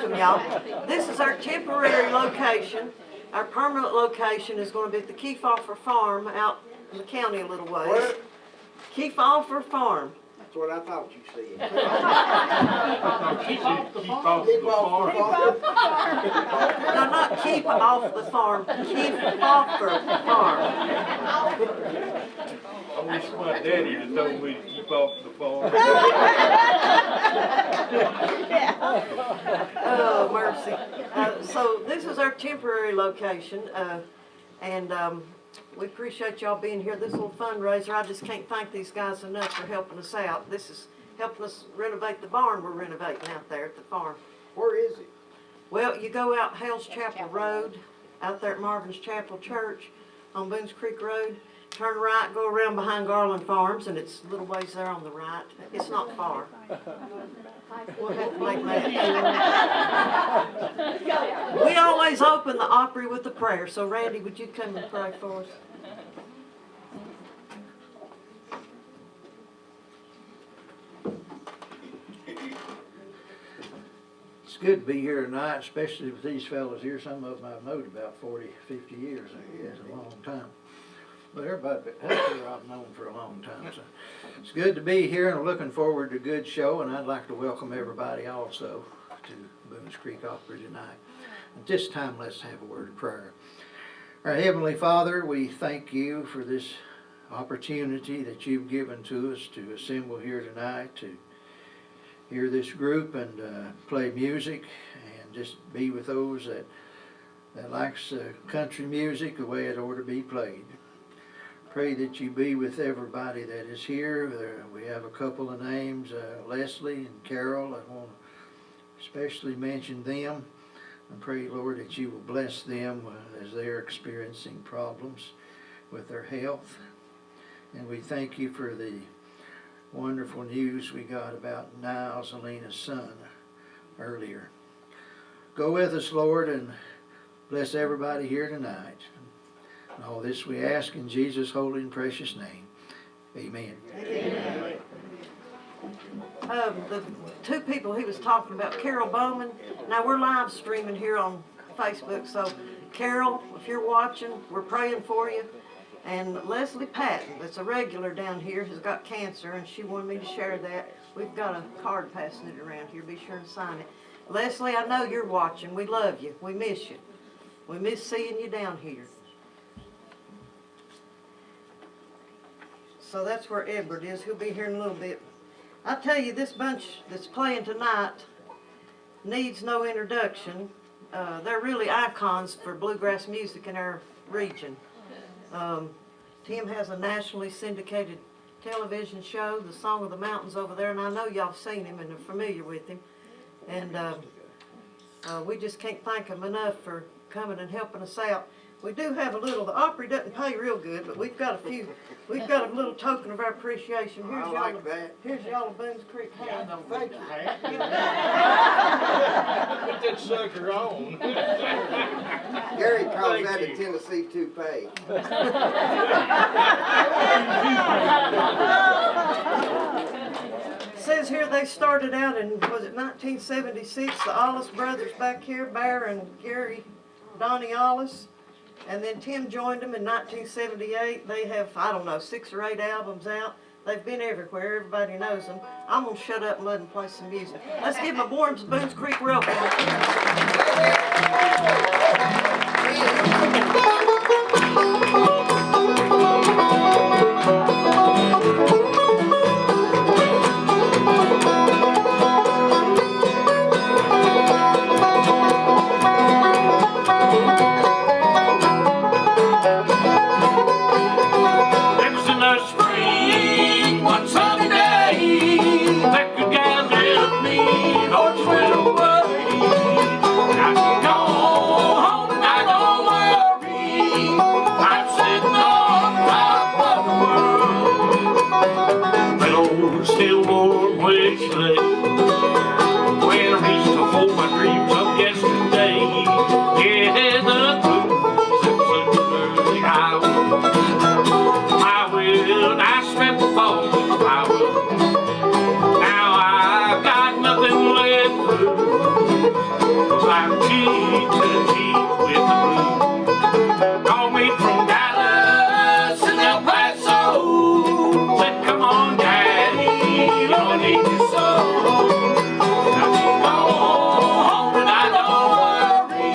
welcome y'all. This is our temporary location. Our permanent location is going to be at the Kefauver Farm out in the county a little ways. What? Kefauver Farm. That's what I thought you said. Keep off the farm. Keep off the farm. No, not keep off the farm. Kefauver Farm. I wish my daddy had told me to keep off the farm. Oh, mercy. So this is our temporary location, and we appreciate y'all being here. This little fundraiser, I just can't thank these guys enough for helping us out. This is helping us renovate the barn we're renovating out there at the farm. Where is it? Well, you go out Hales Chapel Road, out there at Marvin's Chapel Church on Boones Creek Road. Turn right, go around behind Garland Farms, and it's a little ways there on the right. It's not far. We'll have to make that. We always open the Opry with a prayer. So, Randy, would you come and pray for us? It's good to be here tonight, especially with these fellows here. Some of them I've known about 40, 50 years, I guess, a long time. But everybody here I've known for a long time. So it's good to be here, and I'm looking forward to a good show, and I'd like to welcome everybody also to Boones Creek Opry tonight. At this time, let's have a word of prayer. Our Heavenly Father, we thank you for this opportunity that you've given to us to assemble here tonight, to hear this group and play music, and just be with those that likes country music the way it ought to be played. Pray that you be with everybody that is here. We have a couple of names, Leslie and Carol. I want to especially mention them. And pray, Lord, that you will bless them as they are experiencing problems with their health. And we thank you for the wonderful news we got about Niles and Lena's son earlier. Go with us, Lord, and bless everybody here tonight. And all this we ask in Jesus' holy and precious name. Amen. Amen. The two people he was talking about, Carol Bowman. Now we're live streaming here on Facebook, so Carol, if you're watching, we're praying for you. And Leslie Patton, that's a regular down here, has got cancer, and she wanted me to share that. We've got a card passing it around here. Be sure and sign it. Leslie, I know you're watching. We love you. We miss you. We miss seeing you down here. So that's where Edward is. He'll be here in a little bit. I tell you, this bunch that's playing tonight needs no introduction. They're really icons for bluegrass music in our region. Tim has a nationally syndicated television show, The Song of the Mountains over there, and I know y'all have seen him and are familiar with him. And we just can't thank him enough for coming and helping us out. We do have a little, the Opry doesn't pay real good, but we've got a little token of our appreciation. Here's I y'all, like that. Here's y'all a Boones Creek hat. Thank you. Put that sucker on. Gary calls Thank that you. a Tennessee toupee. It says here they started out in, was it 1976, the Ollis brothers back here, Bear and Gary, Donnie Ollis. And then Tim joined them in 1978. They have, I don't know, 6 or 8 albums out. They've been everywhere. Everybody knows them. I'm going to shut up and let them play some music. Let's give them a warm Boones Creek welcome. That could gather me, hearts went away. cheek to cheek with the blues. Called me from Dallas and El Paso. Said, come on, Daddy, Lord, I need you so. Now she's gone home and I don't worry.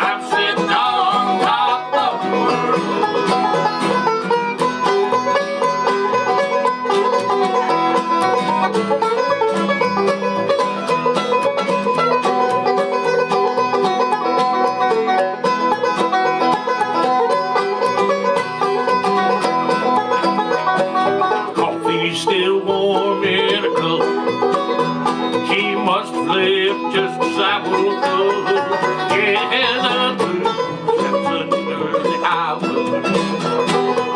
I'm sitting on top of the world. Coffee's still warm in a cup. She must have left just as I woke up. Yeah, the blues steps under the highway.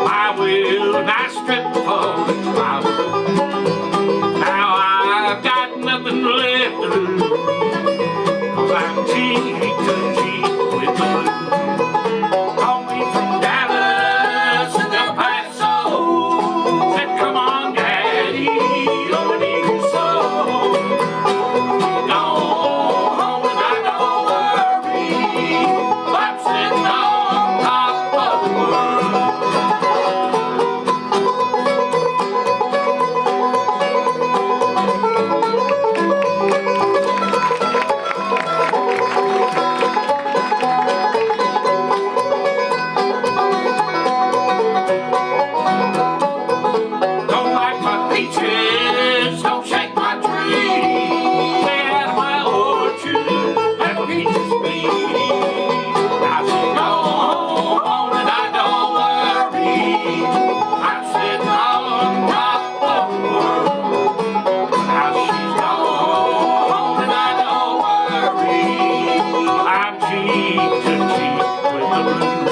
My will, and I stripped for the flower. Now I've got nothing left to lose, 'cause I'm cheek to cheek with the blues. Call me from Dallas and El Paso. Said, come on, Daddy, Lord, I need you so. She's gone home and I don't worry. I'm sitting on top of the world. Don't like my peaches, don't shake my tree. Stay out of my orchard, and peaches be. Now she's gone home and I don't worry. I'm sitting on top of the world. Now she's gone home and I don't worry. I'm cheek to cheek with the blues.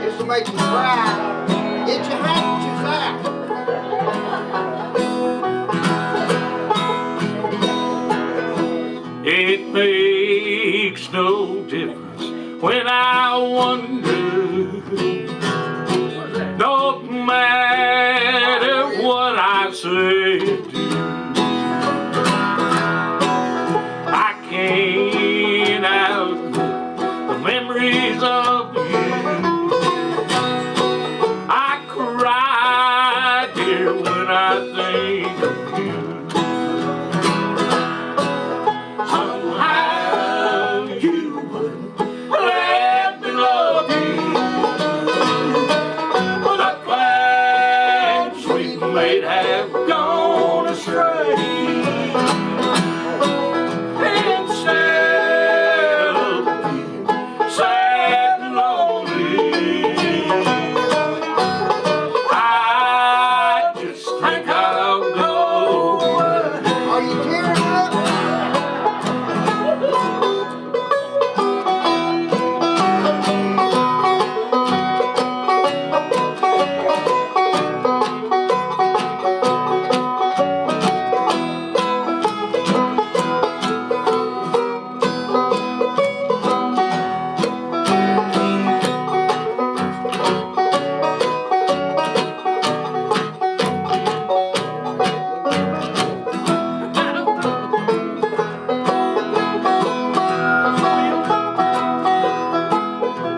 This will make you cry. Get your handkerchiefs out. It makes no difference when I wonder. No matter what I say to you, I can't outlive the memories of you. I cry, dear, when I think of you. Somehow you wouldn't let me love you. The plans we made have gone astray. Instead of being sad and lonely, I just think I'll go. Are you tearing up?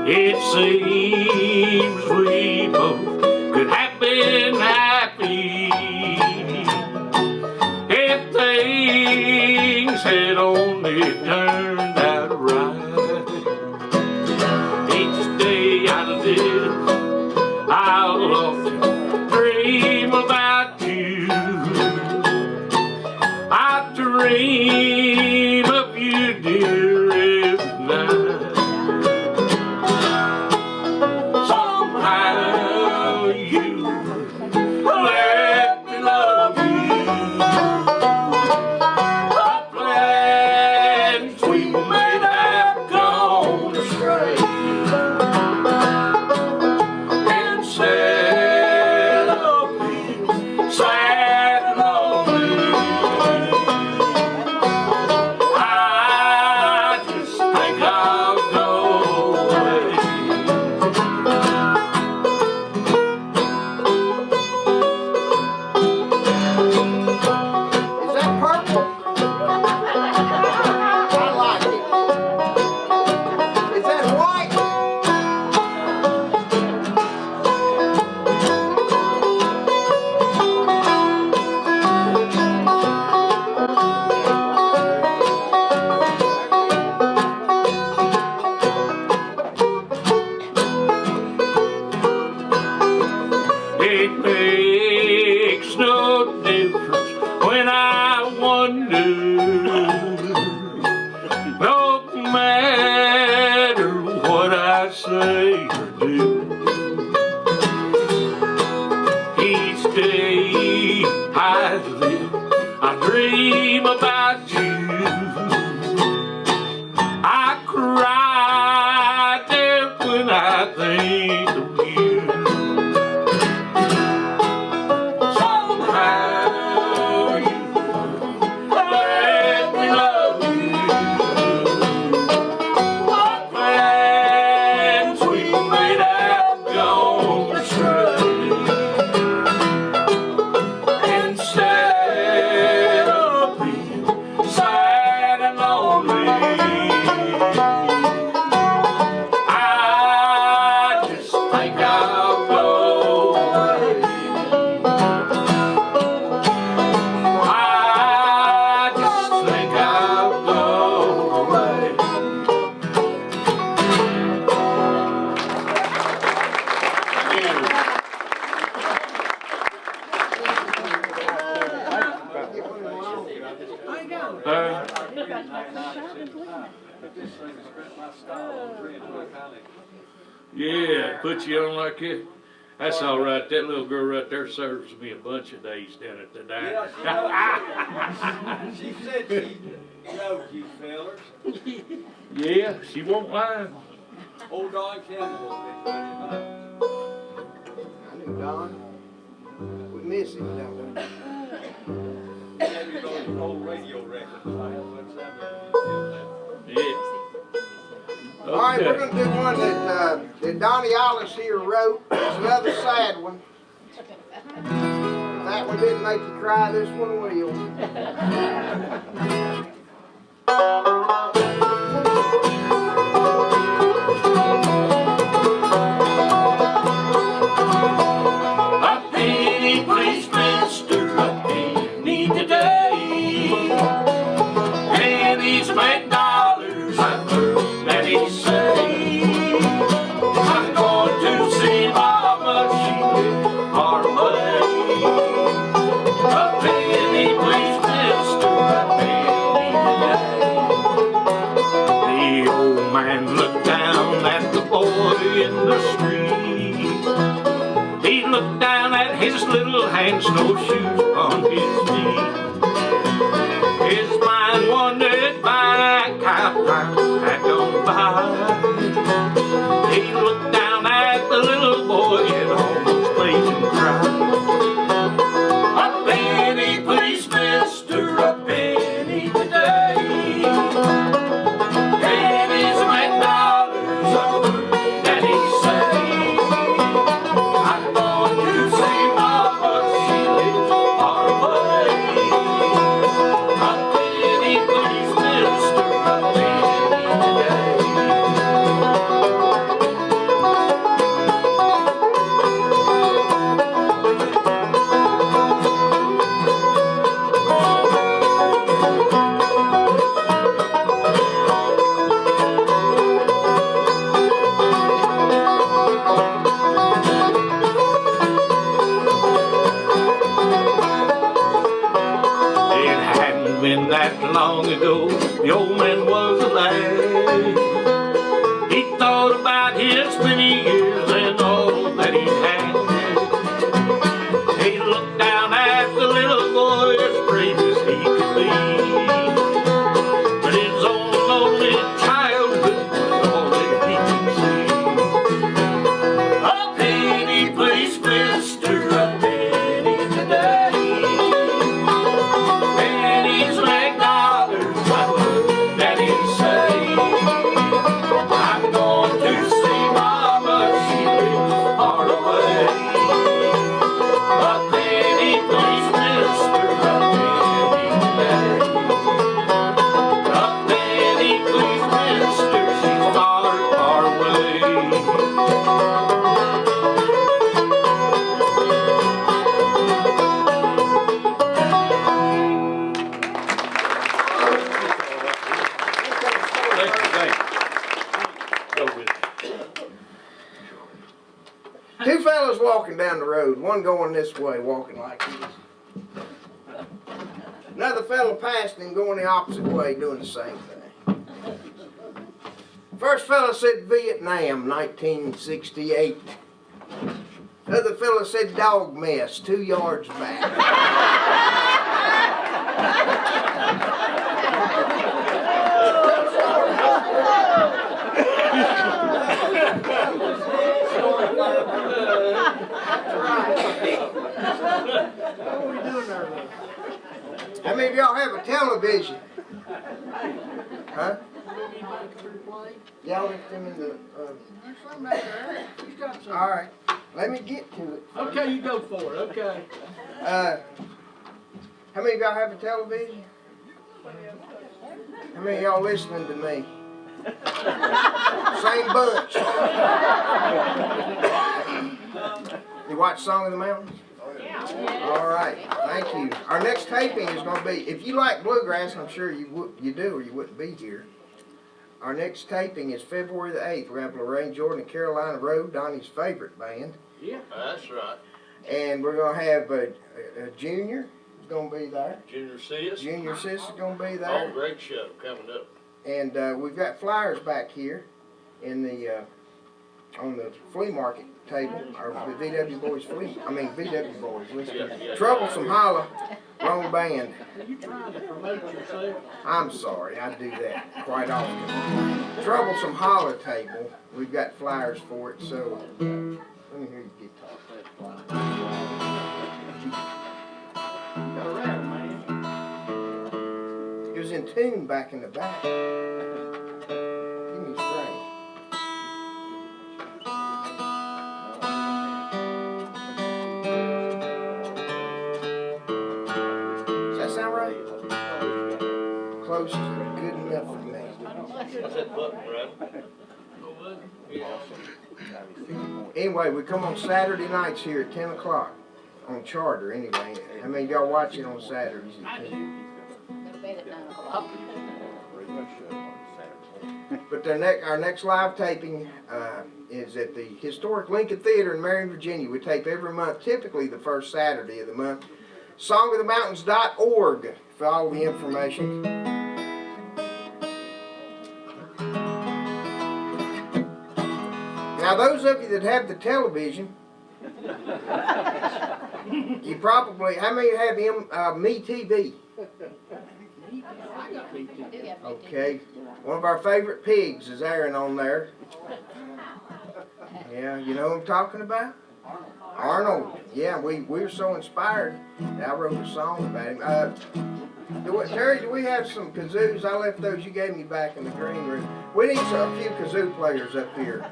It seems we both could have been happy if things had only turned out right. Each day I live, I'll often dream about you. I dream of you, dear, every night. Somehow you let me love you. The plans we Yeah, put you on like that. That's all right. That little girl right there serves me a bunch of days down at the diner. She said she knows you fellers. Yeah, she won't lie. Old Don Campbell will be putting him up. I knew Don. We miss him, don't we? Gave me those old radio records. I have what's that? Yeah. All right, we're Okay. gonna do one that Donnie Alice here wrote. It's another sad one. If that one didn't make you cry, this one will. A penny, please, mister, a penny today. Pennies make dollars, I've heard Daddy say. I'm going to see Mama, she lives far away. A penny, please, mister, a penny today. The old man looked down at the boy in the street. He looked down at his little hand, snowshoes on his feet. His mind wandered back, how time had gone by. He looked down at the little boy and almost made him cry. A penny, please, mister, a penny today. Pennies make dollars, I've heard Daddy say. I'm going to see Mama, she lives far away. A penny, please, mister, a penny today. It hadn't been that long ago, the old man was alive. He thought about his many years and all that he had. He looked down at the little boy as brave as he could be. But his own lonely childhood was all that he could see. A penny, please, mister, a penny today. Pennies make dollars, I've heard Daddy say. I'm going to see Mama, she lives far away. A penny, please, mister, a penny today. A penny, please, mister, she's far, far away. Thank you. Go with it. Two fellas walking down the road, one going this way, walking like this. Another fella passed him going the opposite way, doing the same thing. First fella said Vietnam, 1968. The other fella said dog mess, 2 yards back. How many of y'all have a television? Huh? Y'all left them in the, all right, let me get to it. Okay, you go for it, okay. How many of y'all have a television? How many of y'all listening to me? Same bunch. You watch Song of the Mountains? All right, thank you. Our next taping is going to be, if you like bluegrass, and I'm sure you do or you wouldn't be here. Our next taping is February the 8th. We're going to have Lorraine Jordan and Carolina Road, Donnie's favorite band. Yeah, that's right. And we're going to have a junior, gonna be there. Junior Sis. Junior Sis is gonna be Oh, there. great show coming up. And we've got flyers back here in the on the flea market table, or the VW Boys VW Boys. Listen, Yeah. Troublesome Hollow, wrong band. Are you trying to promote yourself? I'm sorry, I do that quite often. Troublesome Hollow table, we've got flyers for it, so let me hear you guitar. Got a rattle, man. It was in tune back in the back. Give me a string. Does that sound right? Close is good enough for me. That's that button, right? Yeah. Anyway, we come on Saturday nights here at 10 o'clock on Charter anyway. I mean, y'all watch it on Saturdays at 10. Go to bed at 9 o'clock. But our next live taping is at the historic Lincoln Theater in Marion, Virginia. We tape every month, typically the first Saturday of the month. songofthemountains.org for all the information. Now, those of you that have the television, you probably, how many have Me TV? Okay. One of our favorite pigs is airing on there. Yeah, you know what I'm talking about? Arnold. Yeah, we were so inspired that I wrote a song about him. Terry, do we have some kazoos? I left those you gave me back in the green room. We need a few kazoo players up here.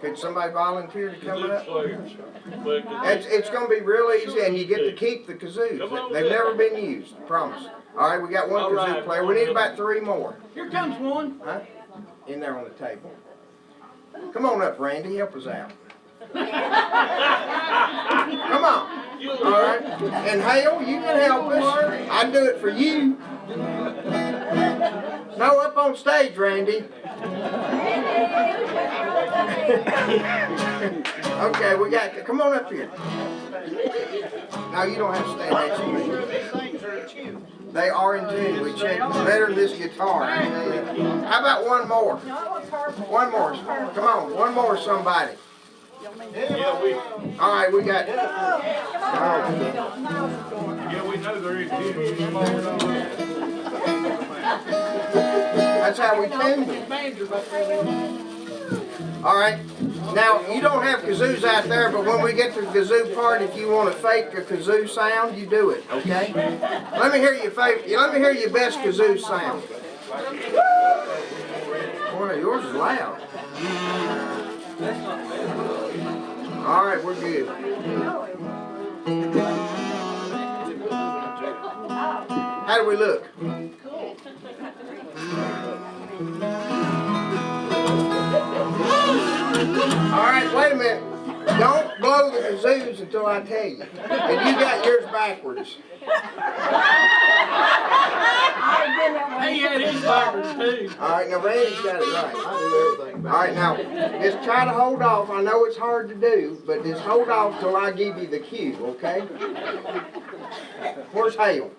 Could somebody volunteer to come up? It's going to be real easy, and you get to keep the kazoos. They've never been used, I promise. All right, we got one kazoo player. We need about 3 more. Here comes one. Huh? In there on the table. Come on up, Randy. Help us out. Come on. All right. And Hale, you can help us. I'd do it for you. No, up on stage, Randy. Okay, we got. Come on up here. No, you don't have to stand next to me. They are in tune. We checked. Better than this guitar. How about one more? One more. Come on, one more, somebody. Yeah, we All right, we got. we know they're in tune. That's how we tune them. All right. Now, you don't have kazoos out there, but when we get to the kazoo part, if you want to fake a kazoo sound, you do it, okay? Let me hear your best kazoo sound. Boy, yours is loud. All right, we're good. How do we look? All right, wait a minute. Don't blow the kazoos until I tell you. And you got yours backwards. He had his backwards too. All right, now Randy's got it right. I do everything. All right, now just try to hold off. I know it's hard to do, but just hold off till I give you the cue, okay? Where's Hale?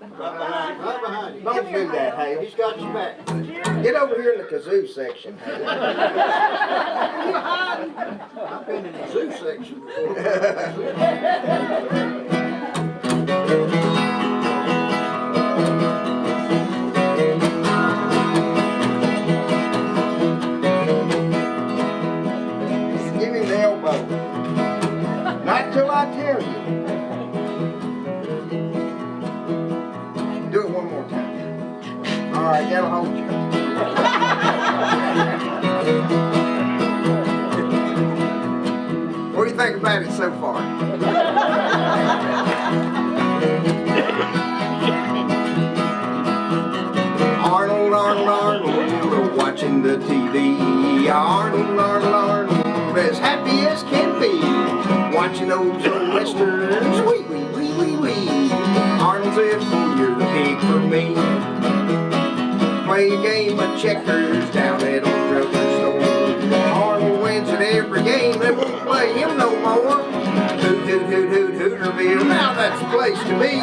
Right behind you. Don't do that, Hale. He's got your back. Get over here in the kazoo section, Hale. I've been in the zoo section before. Give him the elbow. Not till I tell you. Do it one more time. All right, that'll hold you. What do you think about it so far? Arnold, Arnold, Arnold, watching the TV. Arnold, Arnold, Arnold, as happy as can be, watching those old westerns. Wee, wee, wee, wee, wee. Arnold said, "Oh, you're the pig for me." Play a game of checkers down at old Brothers store. Arnold wins at every game. They won't play him no more. Hoot, hoot, hoot, hoot, hooter be Arnoldville, now that's the place to be.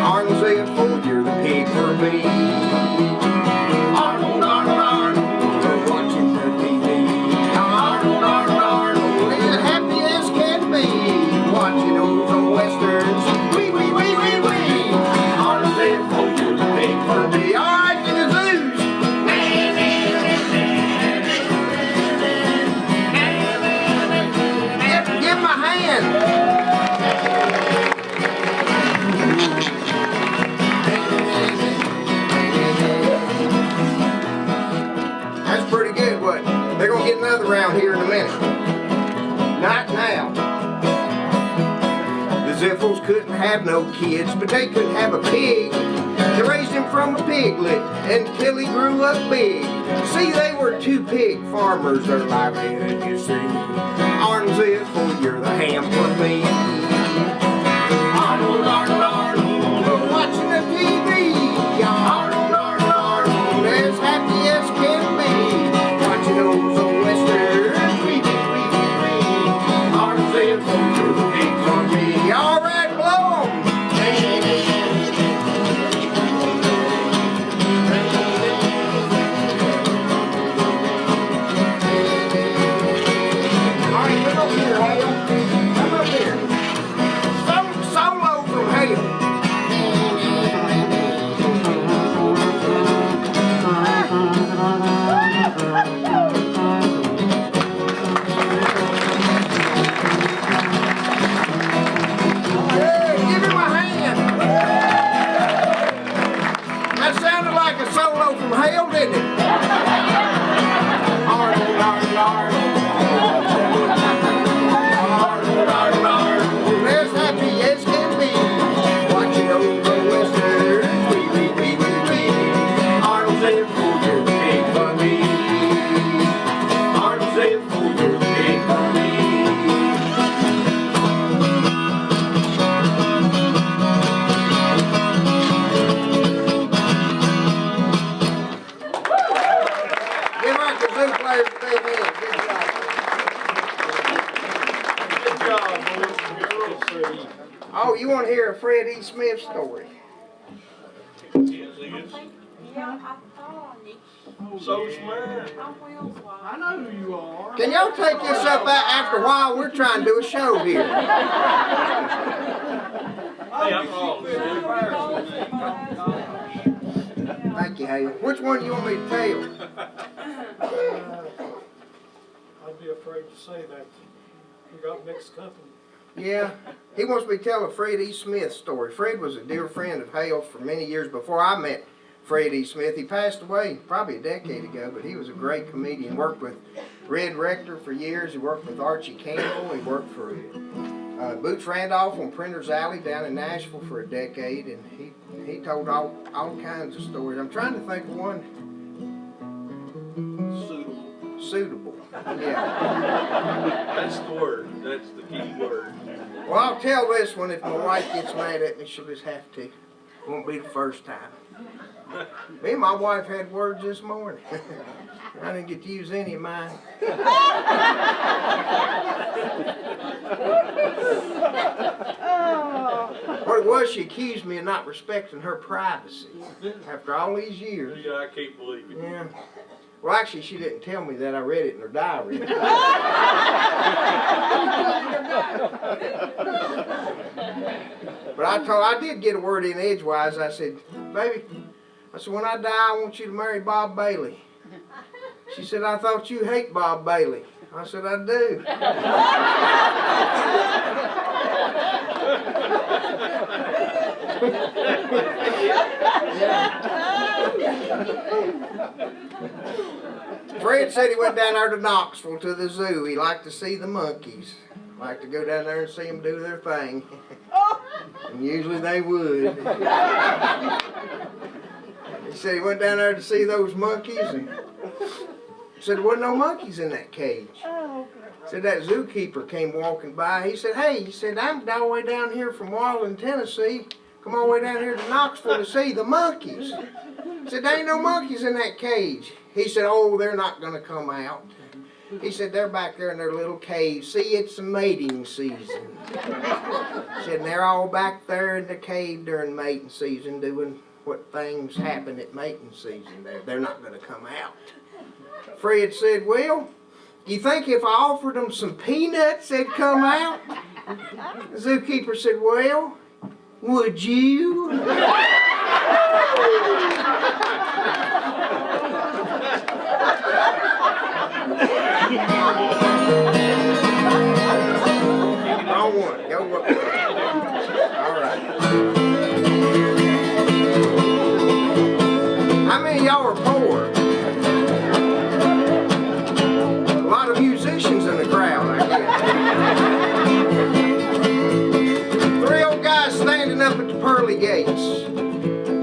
Arnoldville, you're the pig for me. Arnold, Arnold, Arnold, watching the TV. Arnold, Arnold, Arnold, as happy as can be, watching old westerns. Wee, wee, wee, wee, wee. Arnoldville, you're the pig for me. All right, to the zoos. Give him a hand. That's pretty good, what? They're gonna get another round here in a minute. Not now. The Ziffles couldn't have no kids, but they could have a pig. They raised him from a piglet until he grew up big. See, they were two pig farmers, their livelihood, you see. Arnold Ziffle, you're the ham for me. Arnold, Arnold, Arnold, watching the TV. Arnold, Arnold, Arnold, as happy as can be, watching those old westerns. Wee, wee, wee, wee, wee. Arnold Ziffle, you're the pig for me. All right, blow 'em. All right, come up here, Hale. Come up here. Solo from Hale. Yeah, give him a hand. That sounded like a solo from Hale, didn't it? Arnold, Arnold, Arnold. Arnold, Arnold, Arnold. As happy as can be, watching old westerns. Wee, wee, wee, wee, wee. Arnold Ziffle, you're the pig for me. Arnold Ziffle, you're the pig for me. Give our kazoo players a big hand. Good job. Good job, boys. Oh, you want to hear a Fred E. Smith story? So's mine. I know who you are. Can y'all take this up after a while? We're trying to do a show here. Hey, I'm wrong. Thank you, Hale. Which one do you want me to tell? I'd be afraid to say that. You got mixed company. Yeah, he wants me to tell a Fred E. Smith story. Fred was a dear friend of Hale's for many years before I met Fred E. Smith. He passed away probably a decade ago, but he was a great comedian. Worked with Red Rector for years. He worked with Archie Campbell. He worked for Boots Randolph on Printer's Alley down in Nashville for a decade, and he told all kinds of stories. I'm trying to think of one. Suitable. Yeah. That's the word. That's the key word. Well, I'll tell this one. If my wife gets mad at me, she'll just have to. It won't be the first time. Me and my wife had words this morning. I didn't get to use any of mine. What it was, she accused me of not respecting her privacy after all these years. Yeah, I can't believe it. Yeah. Well, actually, she didn't tell me that. I read it in her diary. But I did get a word in edgewise. I said, baby, I said, when I die, I want you to marry Bob Bailey. She said, I thought you hate Bob Bailey. I said, I do. Fred said he went down there to Knoxville to the zoo. He liked to see the monkeys. Liked to go down there and see them do their thing. And usually they would. He said he went down there to see those monkeys and said there wasn't no monkeys in that cage. Said that zookeeper came walking by. He said, hey, he said, I'm all the way down here from Walden, Tennessee. Come all the way down here to Knoxville to see the monkeys. Said, there ain't no monkeys in that cage. He said, oh, they're not going to come out. He said, they're back there in their little cave. See, it's the mating season. He said, and they're all back there in the cave during mating season doing what things happen at mating season. They're not going to come out. Fred said, well, you think if I offered them some peanuts, they'd come out? The zookeeper said, well, would you? Wrong one. Go up there. All right. How many of y'all are poor? A lot of musicians in the crowd, I guess. Three old guys standing up at the pearly gates.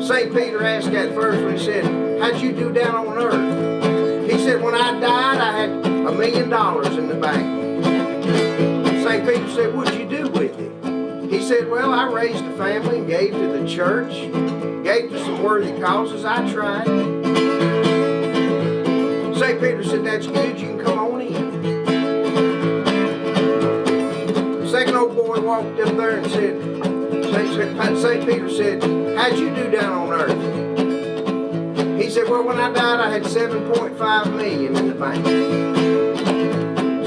St. Peter asked that first one. He said, how'd you do down on earth? He said, when I died, I had $1 million in the bank. St. Peter said, what'd you do with it? He said, well, I raised a family and gave to the church, gave to some worthy causes. I tried. St. Peter said, that's good, you can come on in. The second old boy walked up there and said, St. Peter said, how'd you do down on earth? He said, well, when I died, I had $7.5 million in the bank.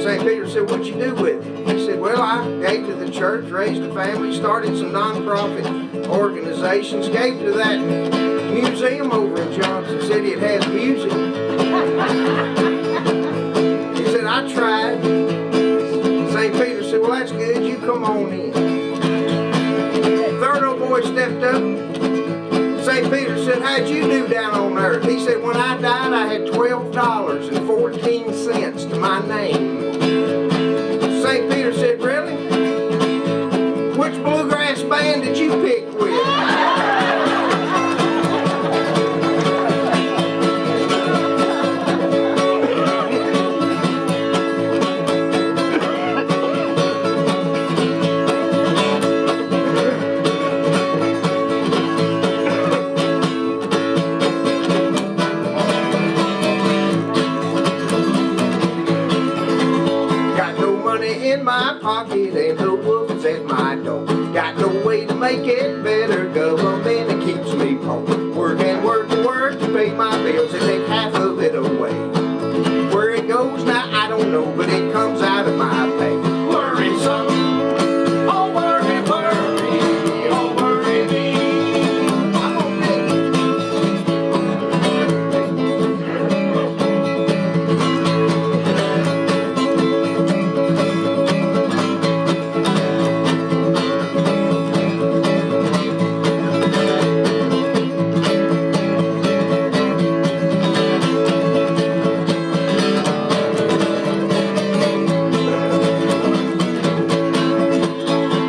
St. Peter said, what'd you do with it? He said, well, I gave to the church, raised a family, started some non-profit organizations, gave to that museum over in Johnson City. It has music. He said, I tried. St. Peter said, well, that's good. You come on in. Third old boy stepped up. St. Peter said, how'd you do down on earth? He said, when I died, I had $12.14 to my name. St. Peter said, really? Which bluegrass band did you pick with? In my pocket and the wolves at my door. Got no way to make it better. Government that keeps me poor. Work and work and work to pay my bills and take half of it away. Where it goes now I don't know, but it comes out of my pay. Worry some, oh worry, worry, oh worry me.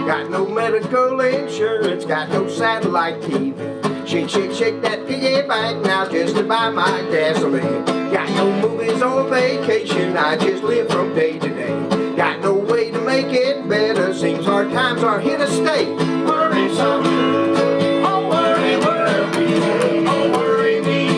I'm gonna medical insurance, got no satellite TV. Shake, shake, shake that piggy bank now just to buy my gasoline. Got no movies on vacation, I just live from day to day. Got no way to make it better, seems hard times are here to stay. Worry some, oh worry, worry, oh worry me.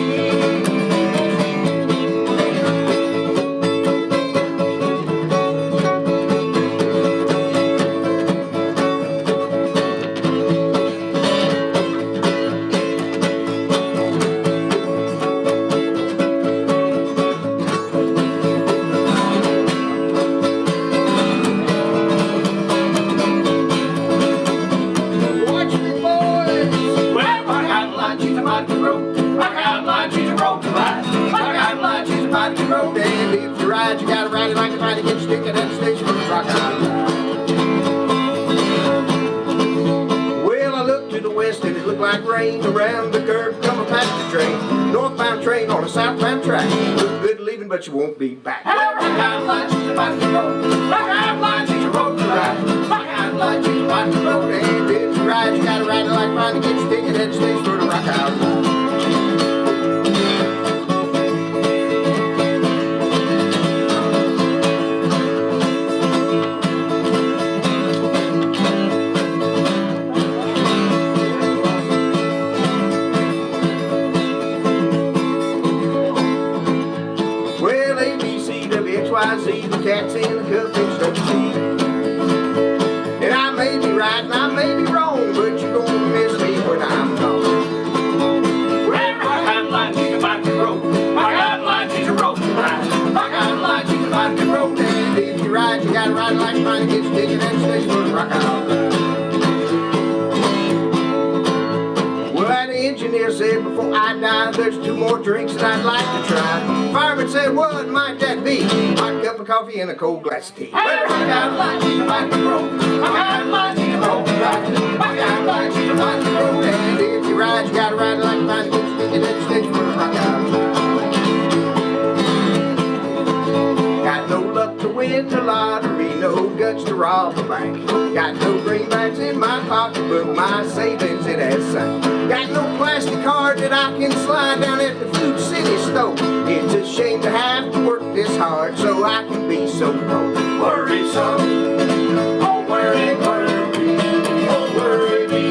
Road, and if you ride, you gotta ride it like a fight against stick at that station from the rock island. Well, I looked to the west and it looked like rain. Around the curve come a passenger train, northbound train on a southbound track. Look good leaving, but you won't be back. Well, rock island line, she's about to road. Rock island line, she's a road to ride. Rock island line, she's about to road, and if you ride, you gotta ride it like fight against stick at that station from the rock island. XYZ, the cat's in the cup, it's don't see. And I may be right and I may be wrong, but you're gonna miss me when I'm gone. Well, rock out like she's about to roll. Rock out like she's a roll. Rock out like she's about to roll, and if you ride, you gotta ride like mine, get sticking and sticks for the rock out. Well, that engineer said before I die, there's 2 more drinks that I'd like to try. Fireman said, what might that be? Hot cup of coffee and a cold glass of tea. Well, rock out like she's about to roll. Rock out like she's about to roll. Rock out like she's about to roll, and if you ride, you gotta ride like mine, get sticking and sticks for the rock out. Got no luck to win the lottery, no guts to rob a bank. Got no greenbacks in my pocketbook, my savings it has sank. Got no plastic card that I can slide down at the Food City store. It's a shame to have to work this hard so I can be so poor. Worrisome, oh worry, worry, oh worry me.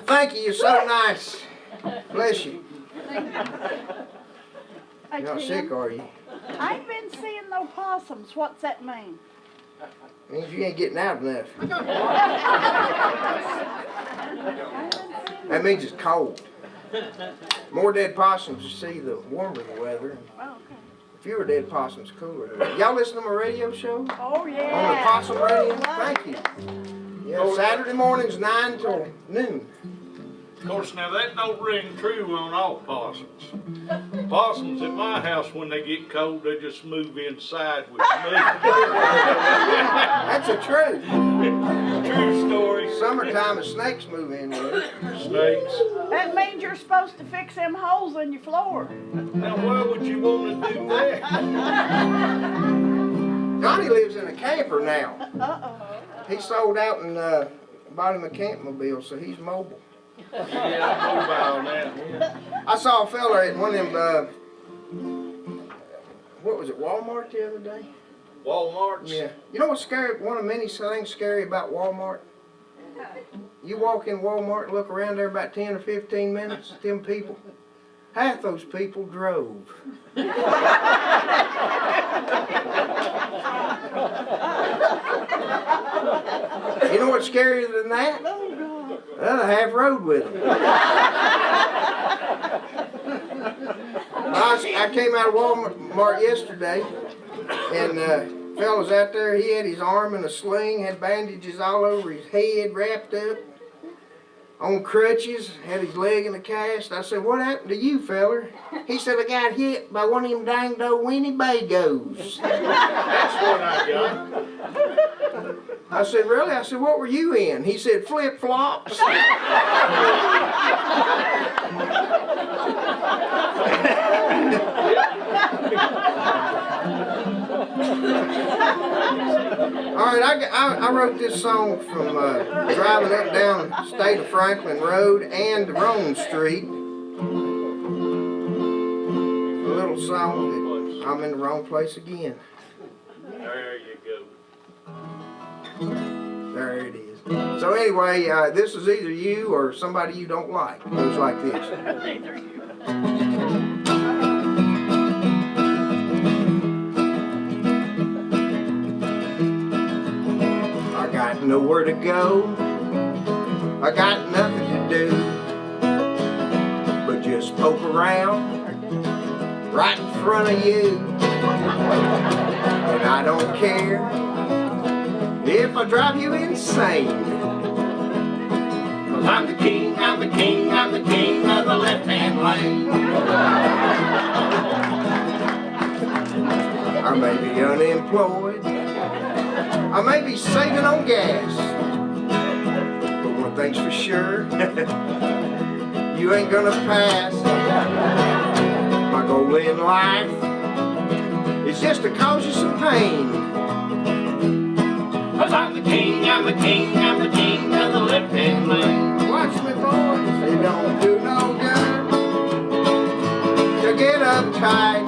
Thank you, you're so nice. Bless you. Hey, You're not sick, Tim, are you? I ain't been seeing no possums. What's that mean? Means you ain't getting out enough. I ain't been seeing That means it's cold. More dead possums you see, the warmer the weather. Oh, okay. Fewer dead possums, cooler. Y'all listen to my radio show? Oh, yeah. On the Possum Radio? Woo, Thank you. Yeah, Saturday mornings 9 till noon. Of course, now that don't ring true on all possums. Possums at my house, when they get cold, they just move inside with me. That's a truth. True story. Summertime, the snakes move in there. Snakes. That means you're supposed to fix them holes in your floor. Now, why would you want to do that? Johnny lives in a camper now. Uh-oh. He sold out and bought him a campmobile, so he's mobile. Yeah, I'm mobile now. I saw a fella at one of them, what was it, Walmart the other day? Walmart's. Yeah. You know what's scary? One of many things scary about Walmart? You walk in Walmart and look around there about 10 or 15 minutes, them people, half those people drove. You know what's scarier than that? The other half rode with them. I came out of Walmart yesterday, and fella's out there, he had his arm in a sling, had bandages all over his head, wrapped up, on crutches, had his leg in a cast. I said, what happened to you, feller? He said, I got hit by one of them dang old Winnebagos. That's what I got. I said, really? I said, what were you in? He said, flip-flops. All right, I wrote this song from driving up down State of Franklin Road and Rome Street. A little song that I'm in the wrong place again. There you go. There it is. So anyway, this is either you or somebody you don't like. It goes like this. I got nowhere to go. I got nothing to do but just poke around right in front of you. And I don't care if I drive you insane. 'Cause I'm the king, I'm the king, I'm the king of the left-hand lane. I may be unemployed, I may be saving on gas, but one thing's for sure, you ain't gonna pass. My goal in life is just to cause you some pain. 'Cause I'm the king, I'm the king, I'm the king of the left-hand lane. Watch me, boys, it don't do no good to get uptight.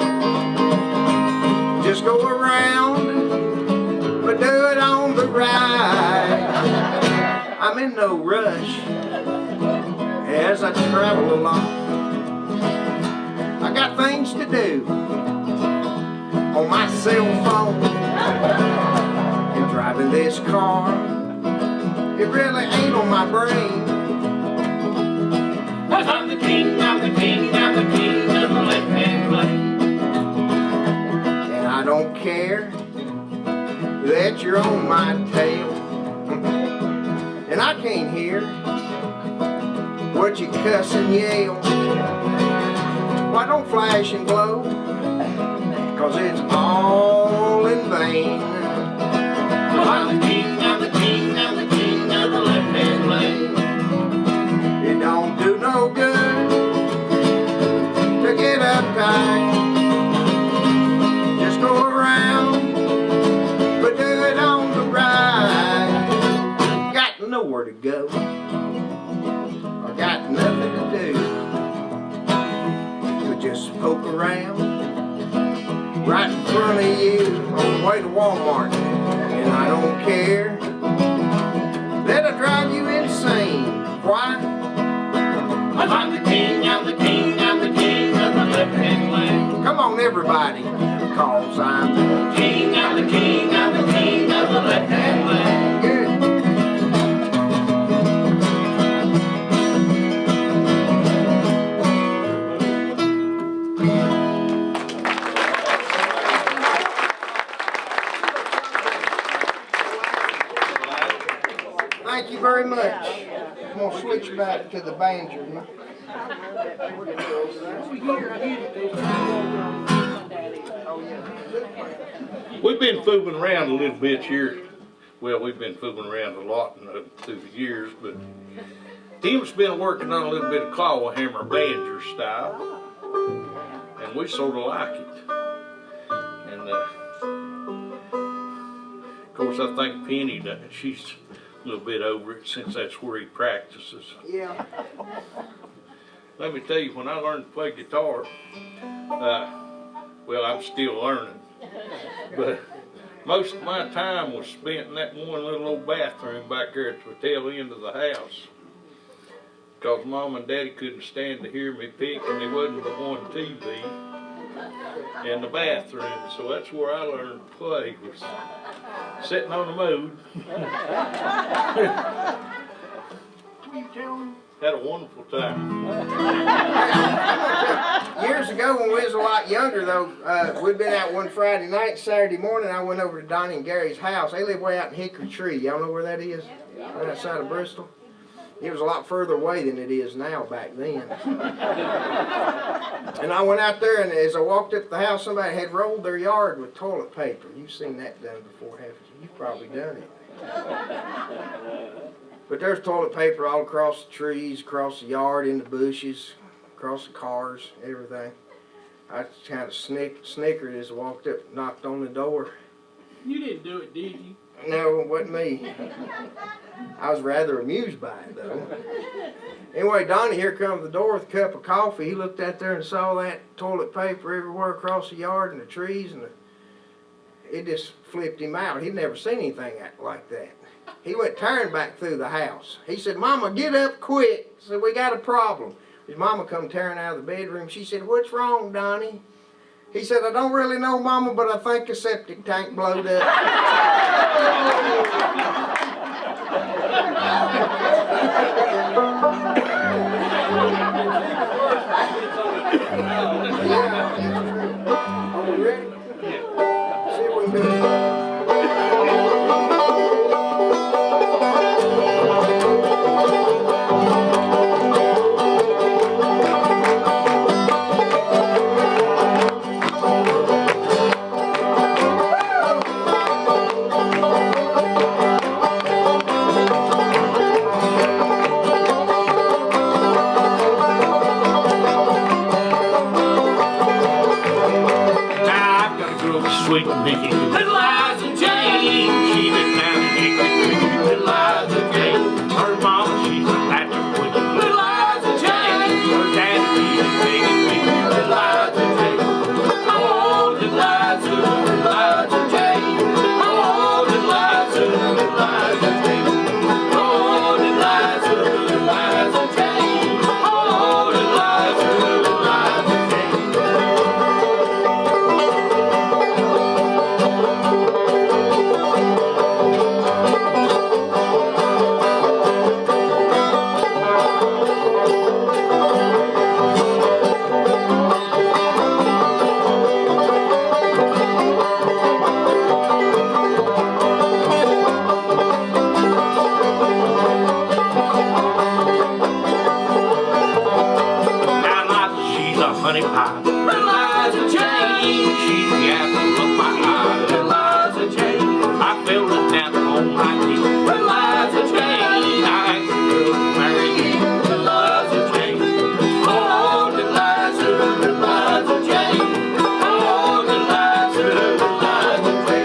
Just go around, but do it on the right. I'm in no rush as I travel along. I got things to do on my cell phone. And driving this car, it really ain't on my brain. 'Cause I'm the king, I'm the king, I'm the king of the left-hand lane. And I don't care that you're on my tail. And I can't hear what you cuss and yell. Why don't flash and glow? 'Cause it's all in vain. 'Cause I'm the king, I'm the king, I'm the king of the left-hand lane. It don't do no good to get uptight. Just go around, but do it on the right. Got nowhere to go, or got nothing to do, but just poke around right in front of you on the way to Walmart. And I don't care that I drive you insane. Why? 'Cause I'm the king, I'm the king, I'm the king of the left-hand lane. Come on, everybody, 'cause I'm the King, I'm the king, I'm the king of the left-hand lane. good. Thank you very much. I'm gonna switch back to the banjo now. We've been fooling around a little bit here. Well, we've been fooling around a lot through the years, but Tim's been working on a little bit of claw hammer banjo style, and we sort of like it. And of course, I think Penny, she's a little bit over it since that's where he practices. Yeah. Let me tell you, when I learned to play guitar, well, I'm still learning, but most of my time was spent in that one little old bathroom back there at the tail end of the house, because Mom and Daddy couldn't stand to hear me pick, and there wasn't but one TV in the bathroom, so that's where I learned to play, was sitting on the mood. Had a wonderful time. Years ago when we was a lot younger though, we'd been out one Friday night, Saturday morning, I went over to Donnie and Gary's house. They live way out in Hickory Tree. Y'all know where that is? Right outside of Bristol. It was a lot further away than it is now back then. And I went out there, and as I walked up the house, somebody had rolled their yard with toilet paper. You've seen that done before, haven't you? You've probably done it. But there's toilet paper all across the trees, across the yard, in the bushes, across the cars, everything. I just kind of snickered as I walked up and knocked on the door. You didn't do it, did you? No, it wasn't me. I was rather amused by it, though. Anyway, Donnie here come to the door with a cup of coffee. He looked out there and saw that toilet paper everywhere across the yard and the trees, and it just flipped him out. He'd never seen anything like that. He went tearing back through the house. He said, "Mama, get up quick." He said, "We got a problem." His mama come tearing out of the bedroom. She said, "What's wrong, Donnie?" He said, "I don't really know, Mama, but I think a septic tank blowed up." Are we ready? See if we can do it. honey pie. Little Liza Jane, she's the apple of my eye. Little Liza Jane, I feel it down on my knee. Little Liza Jane, I ain't gonna marry you. Little Liza Jane, oh, little Liza Jane. Oh, little Liza Jane. Oh, little Liza Jane.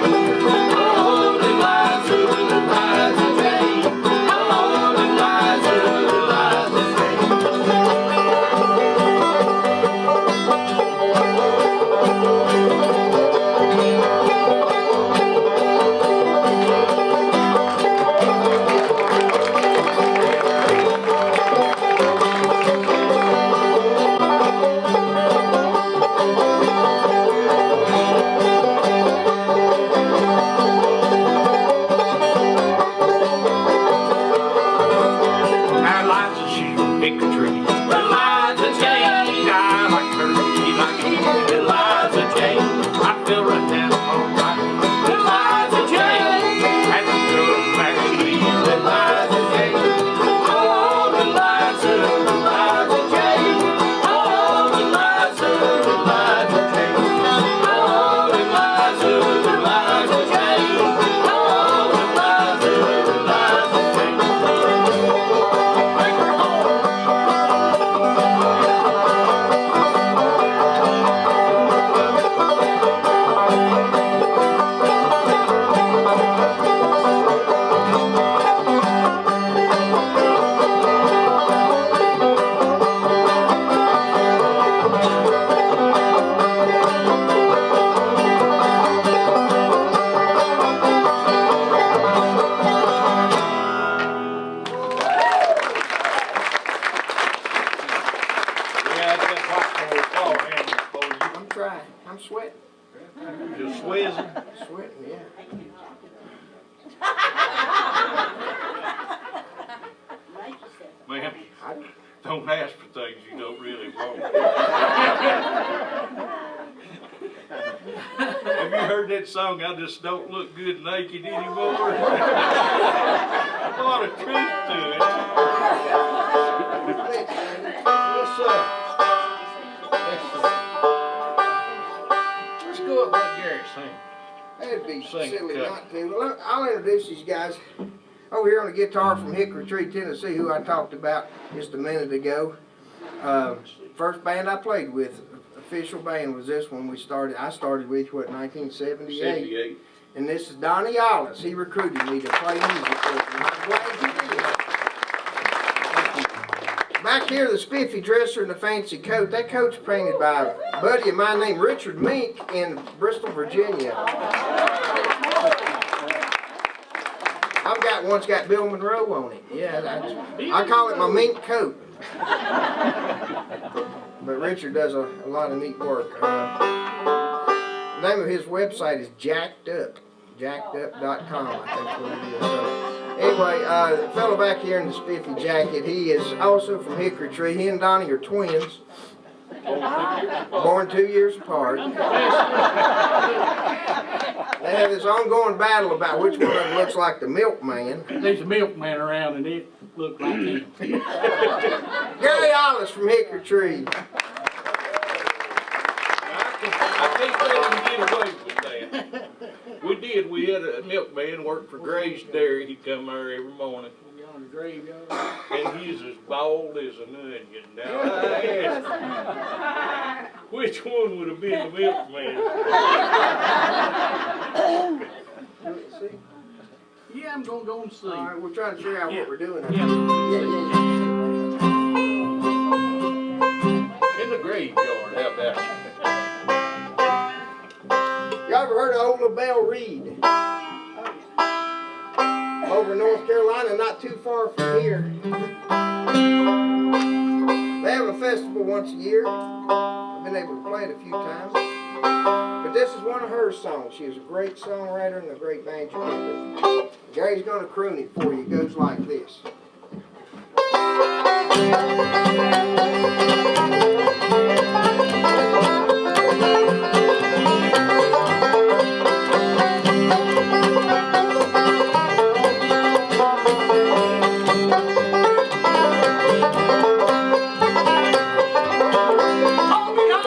I'm sweating. Just sweating. Sweating, yeah. Man, don't ask for things you don't really want. Have you heard that song, I Just Don't Look Good Naked Anymore? A lot of truth to it. Yes, sir. Let's go with what Gary sing. That'd be Sing, silly cut. not to. Well, I'll introduce these guys. Over here on the guitar from Hickory Tree, Tennessee, who I talked about just a minute ago. First band I played with, official band, was this one I started with, what, 1978? 78. And this is Donnie Ollis. He recruited me to play music with him. I'm glad he did. Back here, the spiffy dresser and the fancy coat. That coat's painted by a buddy of mine named Richard Mink in Bristol, Virginia. I've got one's got Bill Monroe on it. Yeah, I call it my mink coat. But Richard does a lot of neat work. The name of his website is Jacked Up. JackedUp.com, I think what it is. So, anyway, the fellow back here in the spiffy jacket, he is also from Hickory Tree. He and Donnie are twins. Born 2 years apart. They have this ongoing battle about which one of them looks like the milkman. There's a milkman around and it looked like him. Gary Ollis from Hickory Tree. I can't let him get away with that. We had a milkman work for Gray's Dairy. He'd come there every morning. On the graveyard. And he's as bald as an onion. Now, I asked him, which one would have been the milkman? Yeah, I'm gonna go and see. All right, we're trying to figure out what we're doing. Yeah. In the graveyard, how about Y'all ever heard of Old LaBelle Reed? Over in North Carolina, not too far from here. They have a festival once a year. I've been able to play it a few times. But this is one of her songs. She was a great songwriter and a great banjo player. Gary's going to croon it for you. It goes like this. it?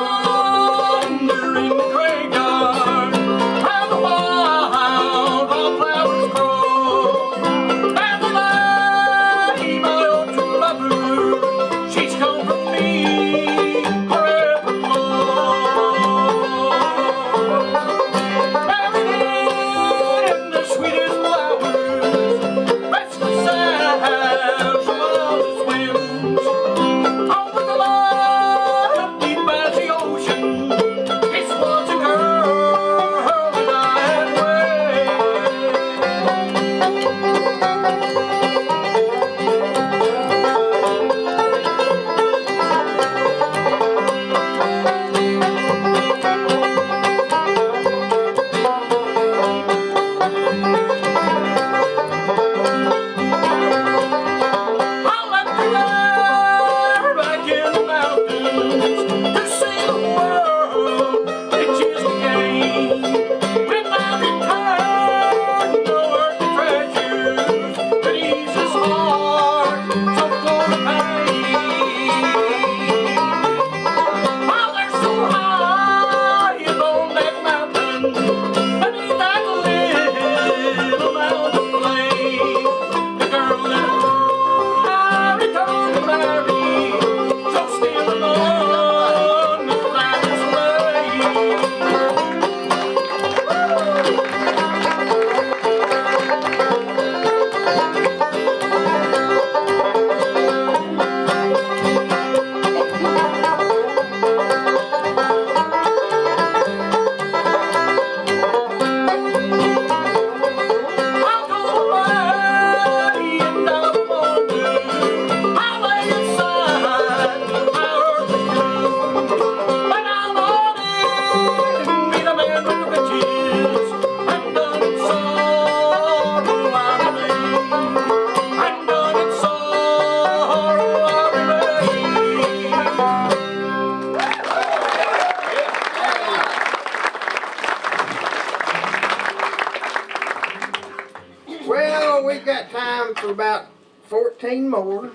for about 14 more.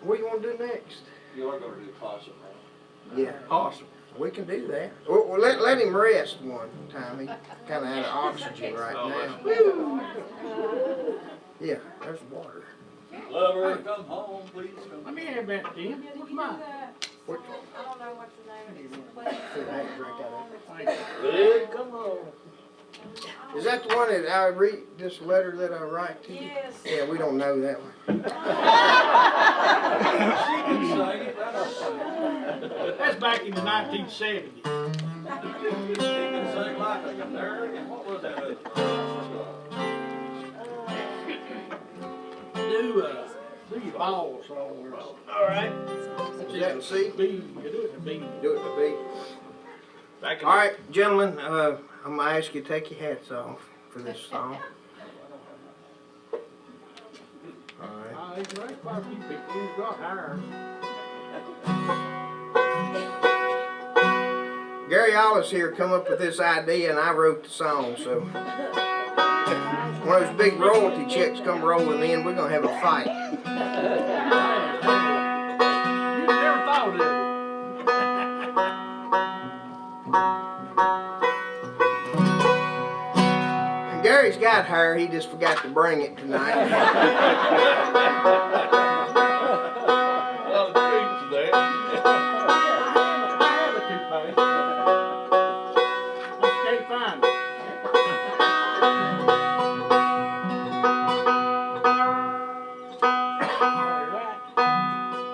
What do you want to do next? You are gonna do possum, right? Yeah, awesome. We can do that. Well, let him rest one time. He kind of out of oxygen right now. Yeah, there's water. Lover, come home, please come. Let me have that, Tim. What's mine? Which one? I don't know what the name is. See, I can drink out Thank you. Good, come home. of it. Is that the one that I read, this letter that I write to you? Yes. Yeah, we don't know that one. She can sing it, that'll sing. That's back in the 1970s. She can sing like a canary, and what was that other Do your balls somewhere. All right. Is that C? B, you do it to B. Do it to B. Back in All right, gentlemen, I'm gonna ask you to take your hats off for this song. All right. He's right, quite a few people. He's got hair. Gary Hollis here come up with this idea, and I wrote the song. So when those big royalty checks come rolling in, we're gonna have a fight. You never thought of it. Gary's got hair, he just forgot to bring it tonight. A lot of truth to that. I have a toupee. I can't find it. All right.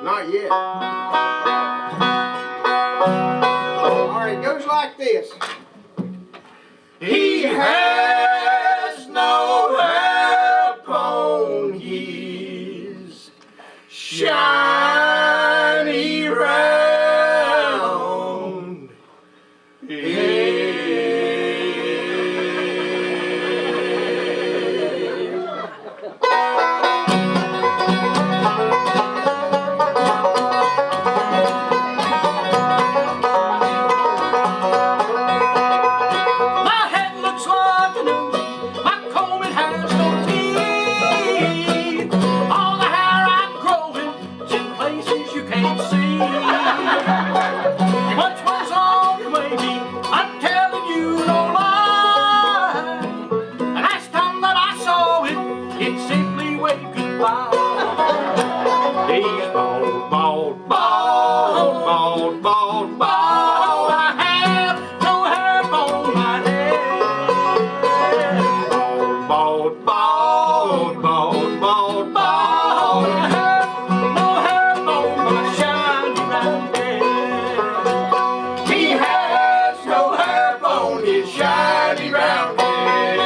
Not yet. All right, it goes like this. He has no help on his shiny round head. My head looks like a new, my comb it has no teeth. All the hair I'm growing is in places you can't see. Much was on your way, I'm telling you no lie. The last time that I saw it, it simply waved goodbye. He's bald, bald, bald, bald, bald, bald. I have no hair on my head. Bald, bald, bald, bald, bald. I have no hair on my shiny round head. He has no hair on his shiny round head.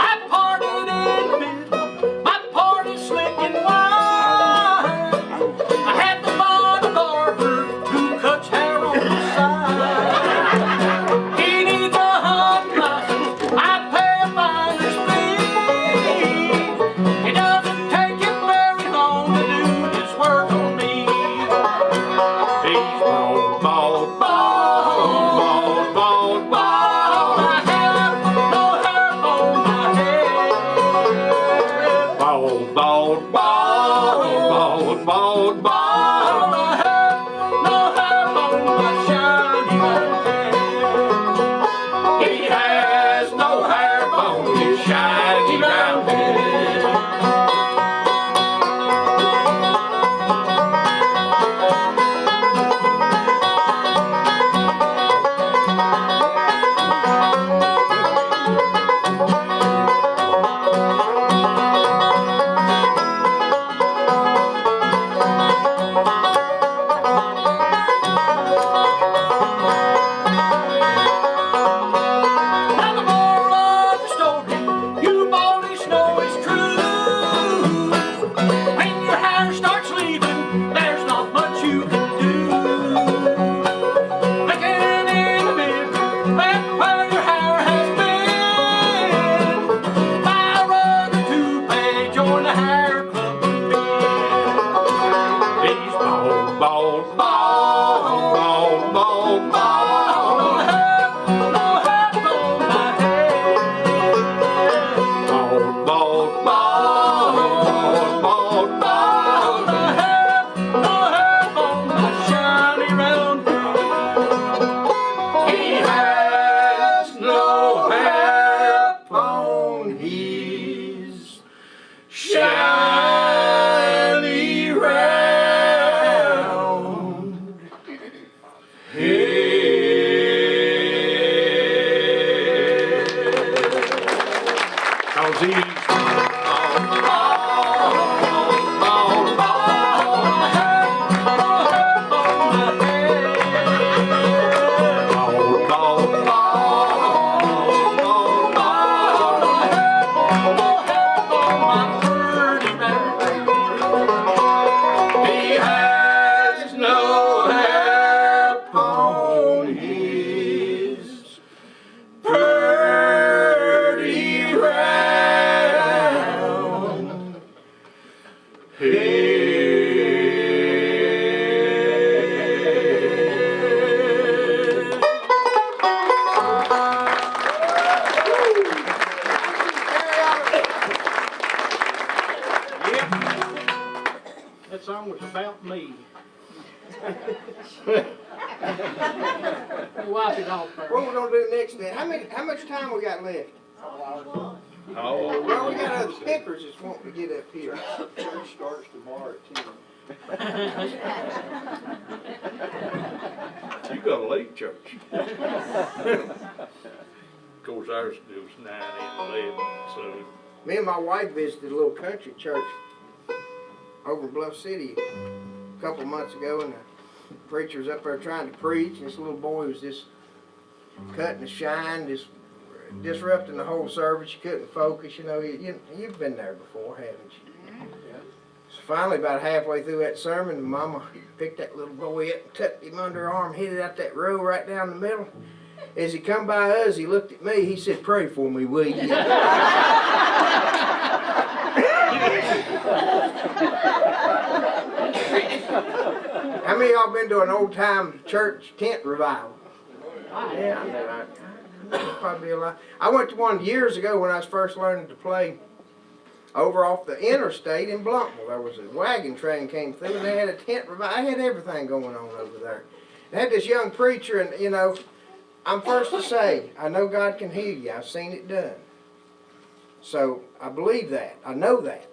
I parted in the middle, my party slick and wide. I had the barber who cuts hair on bald, bald, bald. No hat on my head. Bald, bald, bald, bald, bald. No hat on my shiny round head. He has no hair On his shiny round head. Cause he's he has no hair upon his pretty round head. That song was about me. Wipe it off What there. we gonna do next then? How much time we got left? Oh, Well, we got other pickers that's wanting to get up here. church starts tomorrow at 10. You got a late church. Of course, ours goes 9 and 11, so. Me and my wife visited a little country church over in Bluff City a couple of months ago, and the preacher was up there trying to preach, and this little boy was just cutting the shine, just disrupting the whole service. You couldn't focus, you know. You've been there before, haven't you? So finally, about halfway through that sermon, Mama picked that little boy up and tucked him under her arm, hit it out that row right down the middle. As he come by us, he looked at me, he said, "Pray for me, will you?" How many of y'all been to an old time church tent revival? Yeah, probably a lot. I went to one years ago when I was first learning to play over off the interstate in Blumpville. There was a wagon train came through and they had a tent revival. I had everything going on over there. They had this young preacher, and you know, I'm first to say, I know God can heal you. I've seen it done. So I believe that. I know that.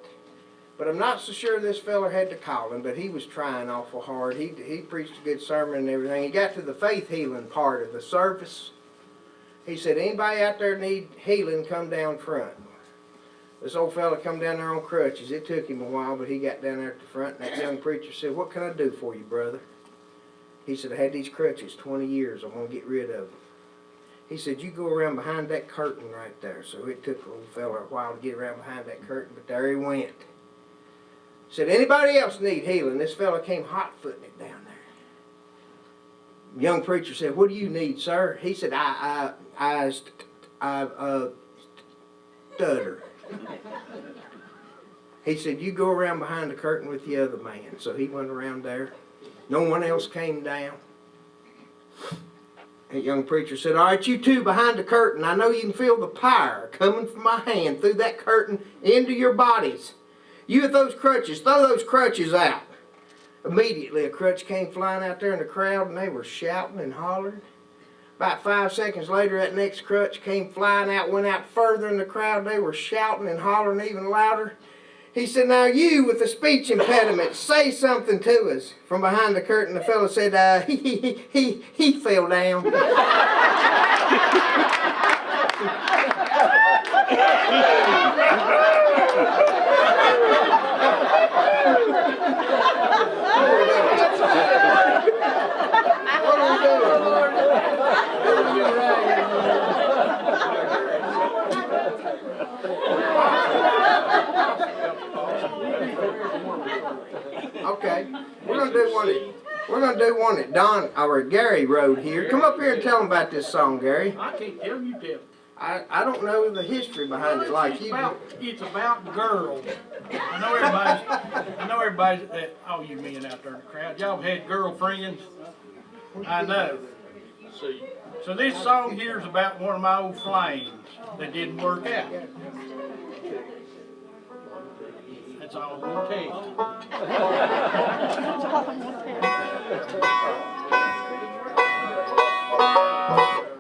But I'm not so sure this fella had the calling, but he was trying awful hard. He preached a good sermon and everything. He got to the faith healing part of the service. He said, "Anybody out there need healing, come down front." This old fella come down there on crutches. It took him a while, but he got down there at the front, and that young preacher said, "What can I do for you, brother?" He said, "I had these crutches 20 years. I want to get rid of them." He said, "You go around behind that curtain right there." So it took the old fella a while to get around behind that curtain, but there he went. Said, "Anybody else need healing?" This fella came hot-footing it down there. Young preacher said, "What do you need, sir?" He said, I stutter. He said, "You go around behind the curtain with the other man." So he went around there. No one else came down. That young preacher said, "All right, you two behind the curtain. I know you can feel the power coming from my hand through that curtain into your bodies. You with those crutches, throw those crutches out." Immediately a crutch came flying out there in the crowd, and they were shouting and hollering. About 5 seconds later, that next crutch came flying out, went out further in the crowd. They were shouting and hollering even louder. He said, "Now you with the speech impediment, say something to us." From behind the curtain, the fellow said, he fell down." Okay, we're gonna do one that Don or Gary wrote here. Come up here and tell them about this song, Gary. I can't tell you tell. I don't know the history behind it like you do. It's about girls. I know everybody's, all you men out there in the crowd, y'all had girlfriends. I know. So this song here is about one of my old flames that didn't work out. That's all I'm gonna tell you.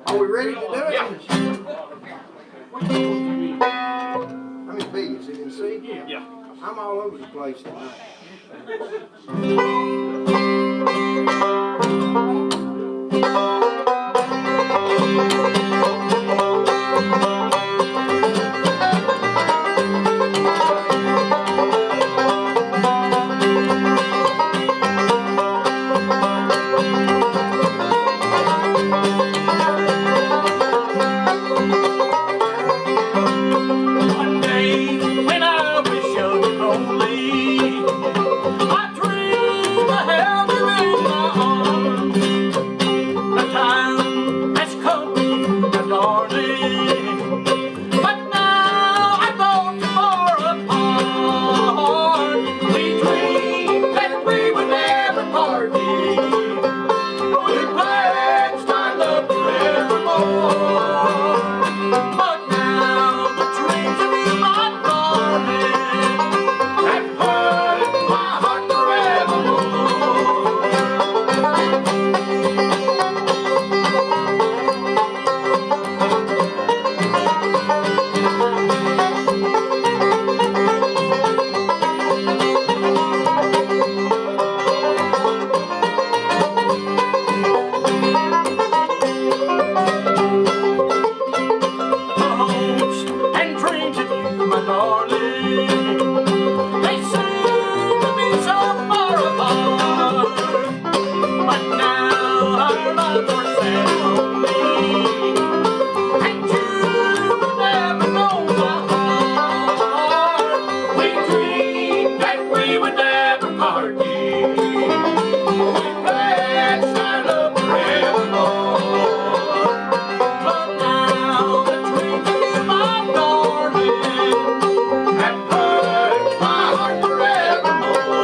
Are we ready to do it? Yeah. I'm in B, as you can see. Yeah. I'm all over the place tonight. One day when I was young and lonely, I dreamed I held her in my arms. The time has come to you, my darling, but now I thought you far apart. We dreamed that we would never part. We pledged our love forevermore. But now the dreams of you, my darling, have hurt my heart The hopes and dreams of you, my darling, they seem to be so far apart. But now our lives are sad and lonely, and you will never know my heart. We dreamed that we would never part. We pledged our love forevermore. But now the dreams of you, my darling, have hurt my heart forevermore.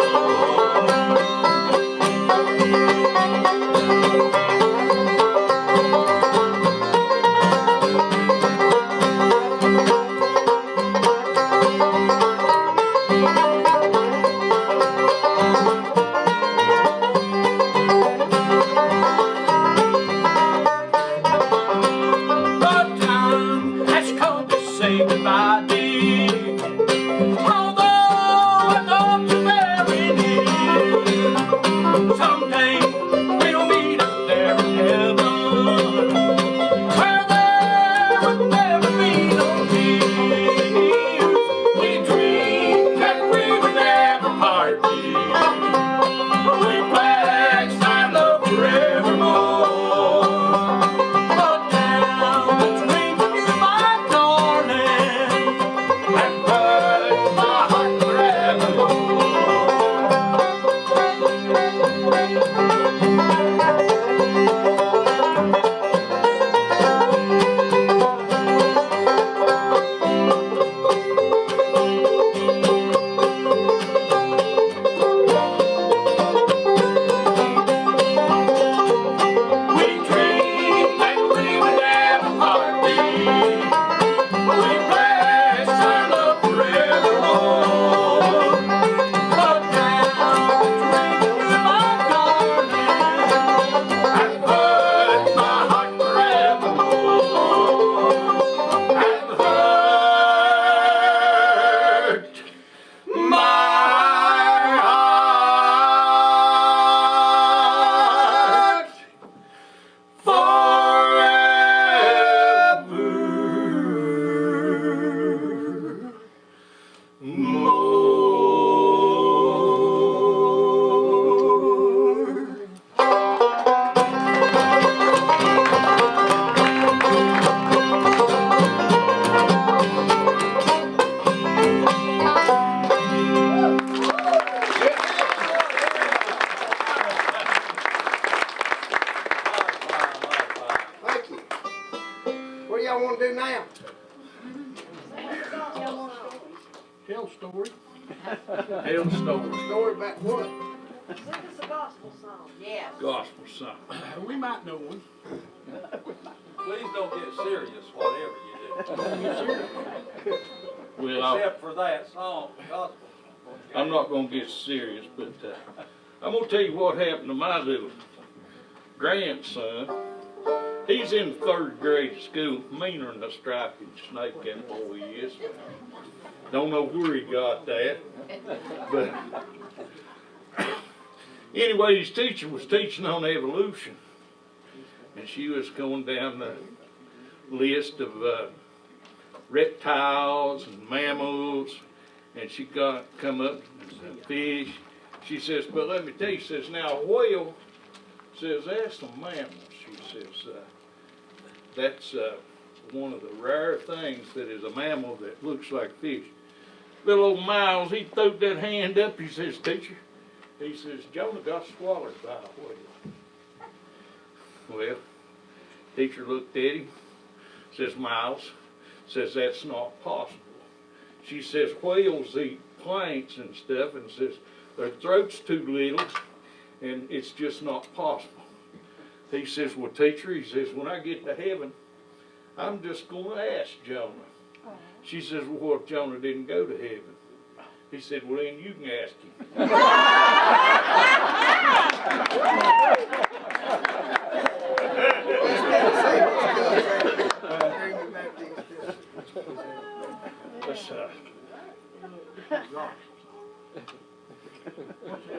y'all wanna do now? Tell story. Tell story. Story about what? Sing us a gospel song. Yes. Gospel song. We might know one. Please don't get serious, whatever you do. Well, Except for that song, gospel. I'm not gonna get serious, but I'm gonna tell you what happened to my little grandson. He's in 3rd grade school, meaner than a striped snake, that boy is. Don't know where he got that, but anyway, his teacher was teaching on evolution, and she was going down the list of reptiles and mammals, and she come up and fish. She says, but let me tell you, she says, now a whale, says, that's a mammal. She says, that's one of the rare things that is a mammal that looks like fish. Little old Miles, he threw that hand up, he says, teacher, he says, Jonah got swallowed by a whale. Well, teacher looked at him, says, Miles, says, that's not possible. She says, whales eat plants and stuff, and says, their throat's too little, and it's just not possible. He says, well, teacher, he says, when I get to heaven, I'm just going to ask Jonah. She says, well, what if Jonah didn't go to heaven? He said, well, then you can ask him.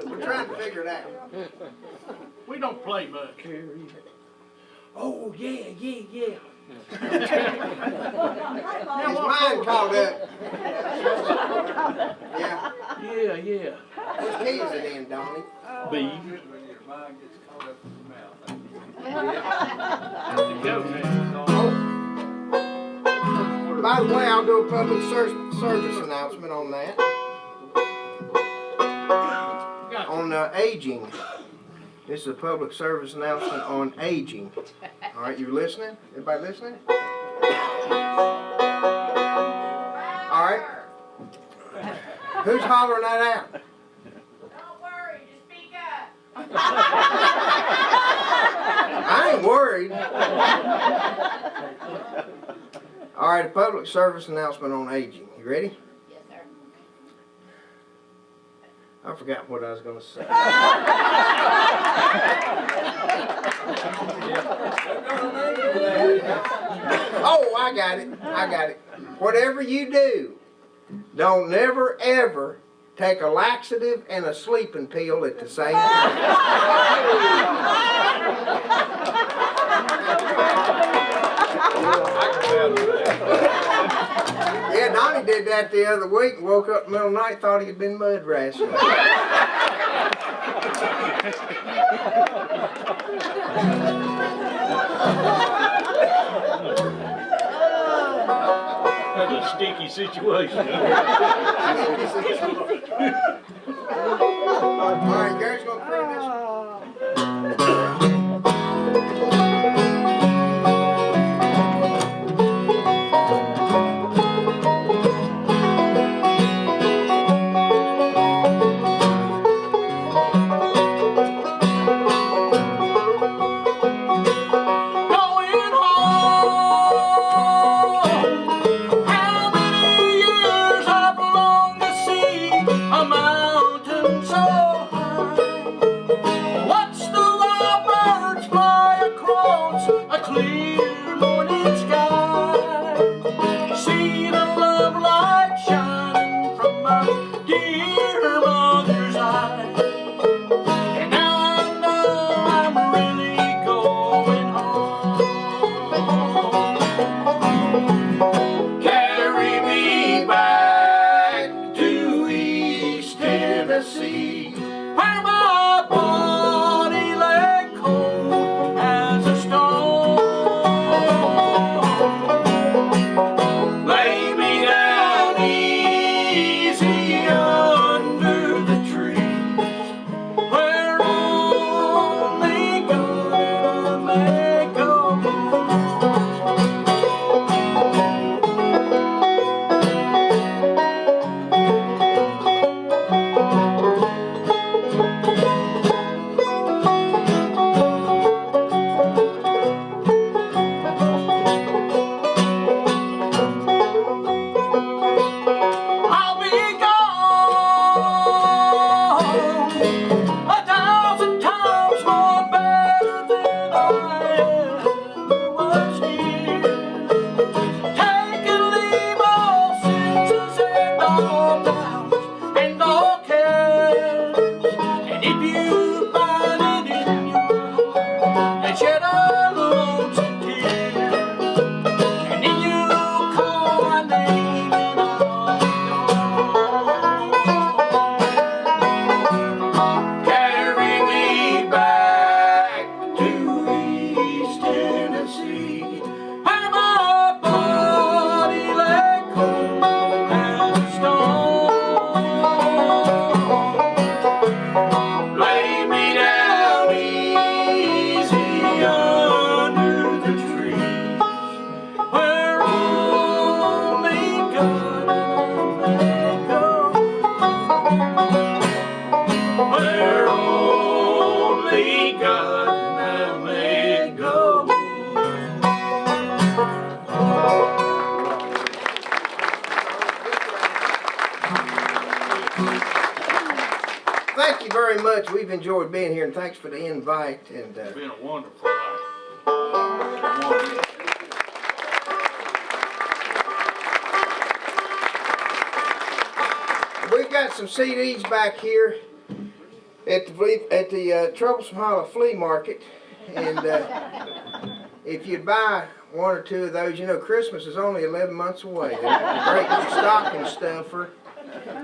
We're trying to figure it out. We don't play much. Oh, yeah. His mind caught up. Yeah. Yeah. Which key is it in, Donnie? B. Your mind gets caught up in your mouth. By the way, I'll do a public service announcement on that. On aging. This is a public service announcement on aging. All right, you listening? Everybody listening? All right. Who's hollering that out? Don't worry, just speak up. I ain't worried. All right, a public service announcement on aging. You ready? Yes, sir. I forgot what I was going to say. Oh, I got it. Whatever you do, don't never ever take a laxative and a sleeping pill at the same time. Yeah, Donnie did that the other week and woke up in the middle of the night, thought he had been mud wrestling. That's a sticky situation. All right, Gary's gonna print this one. A mountain so high. much. We've enjoyed being here, and thanks for the invite. And It's been a wonderful night. Wonderful. we've got some CDs back here at the Troublesome Hollow flea market, and if you'd buy one or two of those, you know Christmas is only 11 months away. They're a great stocking stuffer,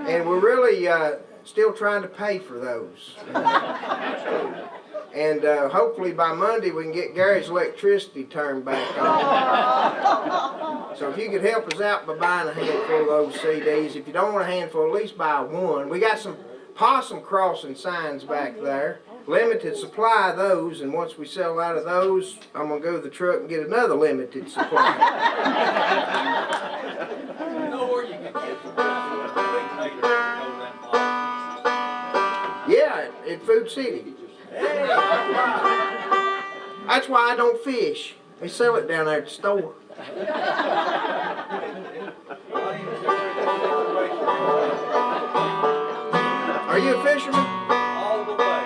and we're really still trying to pay for those. And hopefully by Monday we can get Gary's electricity turned back on. So if you could help us out by buying a handful of those CDs. If you don't want a handful, at least buy one. We got some possum crossing signs back there. Limited supply of those, and once we sell out of those, I'm going to go to the truck and get another limited supply. You know where you can get some big taters that go that long? Yeah, at Food City. That's why I don't fish. They sell it down there at the store. Are you a fisherman? All the way.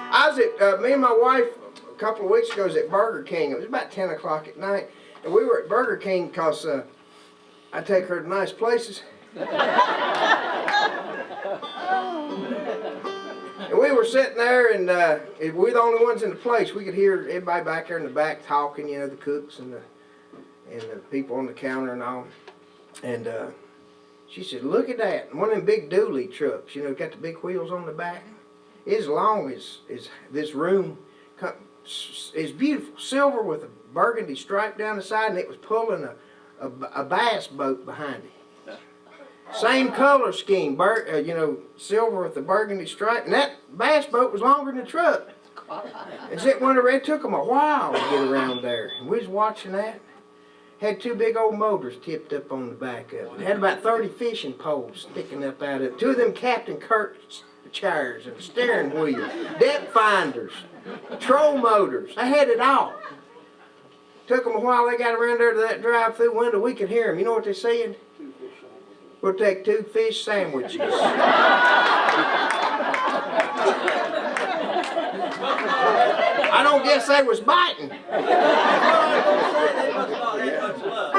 I was at, me and my wife a couple of weeks ago was at Burger King. It was about 10 o'clock at night. And we were at Burger King because I take her to nice places. And we were sitting there, and we were the only ones in the place. We could hear everybody back there in the back talking, you know, the cooks and the people on the counter and all. And she said, "Look at that. One of them big dually trucks, you know, got the big wheels on the back. As long as this room is beautiful. Silver with a burgundy stripe down the side, and it was pulling a bass boat behind it. Same color scheme, you know, silver with the burgundy stripe, and that bass boat was longer than the truck. And it took them a while to get around there. And we was watching that. Had two big old motors tipped up on the back of it. It had about 30 fishing poles sticking up out of it. Two of them Captain Kirk chairs and a steering wheel, depth finders, troll motors. They had it all. Took them a while. They got around there to that drive-through window. We could hear them. You know what they said? "We'll take 2 fish sandwiches." I don't guess they was biting. They must not have much love.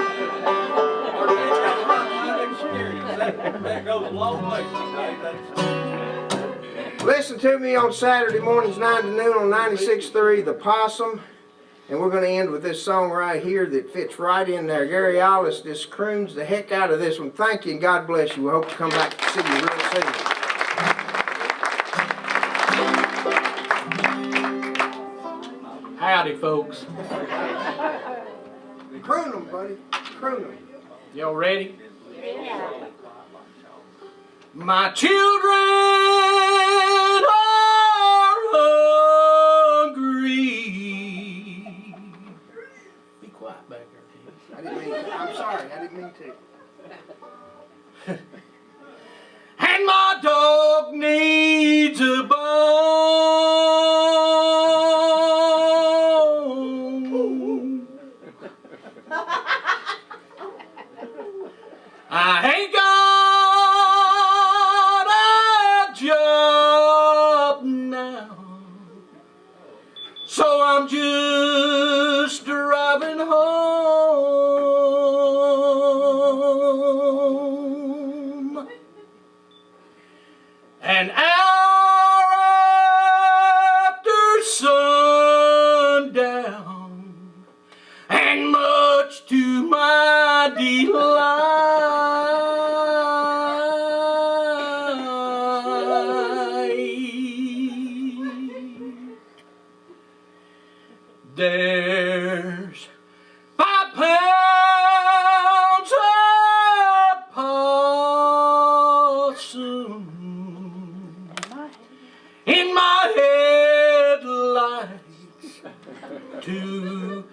Or they have a lot of experience. That goes a long way sometimes. Listen to me on Saturday mornings 9 to noon on 96.3 The Possum. And we're going to end with this song right here that fits right in there. Gary Allis just croons the heck out of this one. Thank you and God bless you. We hope to come back to see you real soon. Howdy, folks. Croon them, buddy. Croon them. Y'all ready? Yeah. My children are hungry. Be quiet back there, I'm sorry. I didn't mean to. and my dog needs a bone. I ain't got a job now, so I'm just driving home. An hour after sundown, and much to my delight, there's 5 pounds of possum in my headlights tonight.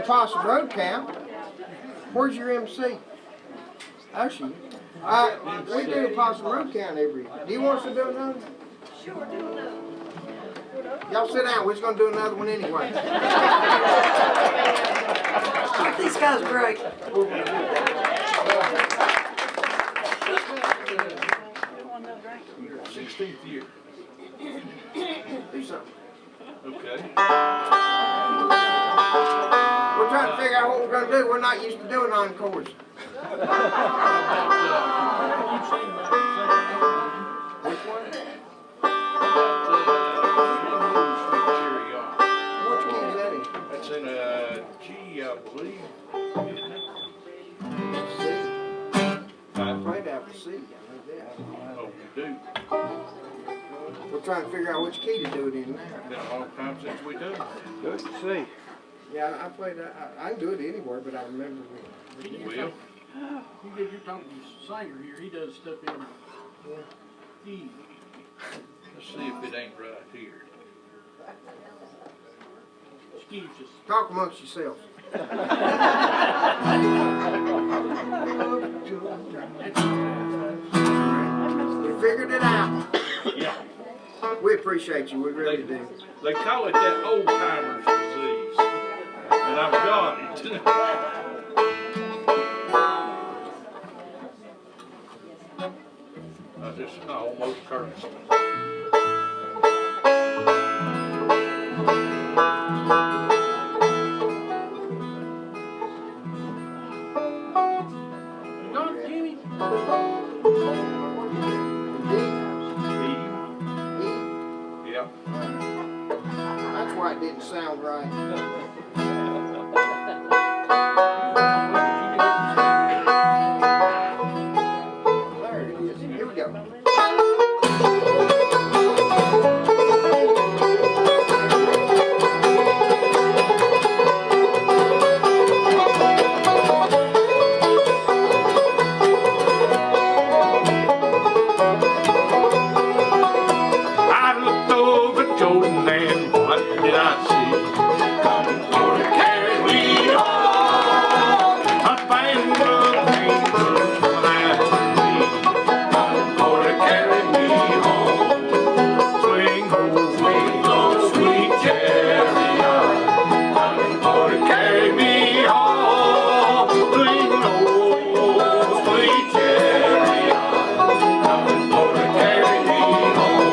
the Possum Road Camp. Where's your MC? Oh, she. We do a Possum Road Count every. Do you want us to do another? Sure, do another. Y'all sit down. We're just gonna do another one anyway. These guys are great. 16th year. Do something. Okay. We're trying to figure out what we're gonna do. We're not used to doing encores. Which one? Which key is that in? That's in a G, I believe. C. I played out the C. I know that. Oh, we do. We're trying to figure out which key to do it in now. Been a long time since we done. Good to see. Yeah, I played. I can do it anywhere, but I remember. Will. You get your talking to singer here, he does stuff in E. Let's see if it ain't right here. Excuse us. Talk amongst yourselves. We figured it out. Yeah. We appreciate you. We really do. They call it that old timer's disease. And I've got it. I almost cursed. Not Jimmy. Yeah. That's why it didn't sound right. There it is. Here we go. I looked over Jordan and what did I see? Coming for to carry me home. A band of angels flying with me. Coming for to carry me home. Swing low, sweet chariot. Coming for to carry me home. Swing low, sweet chariot. Coming for to carry me home.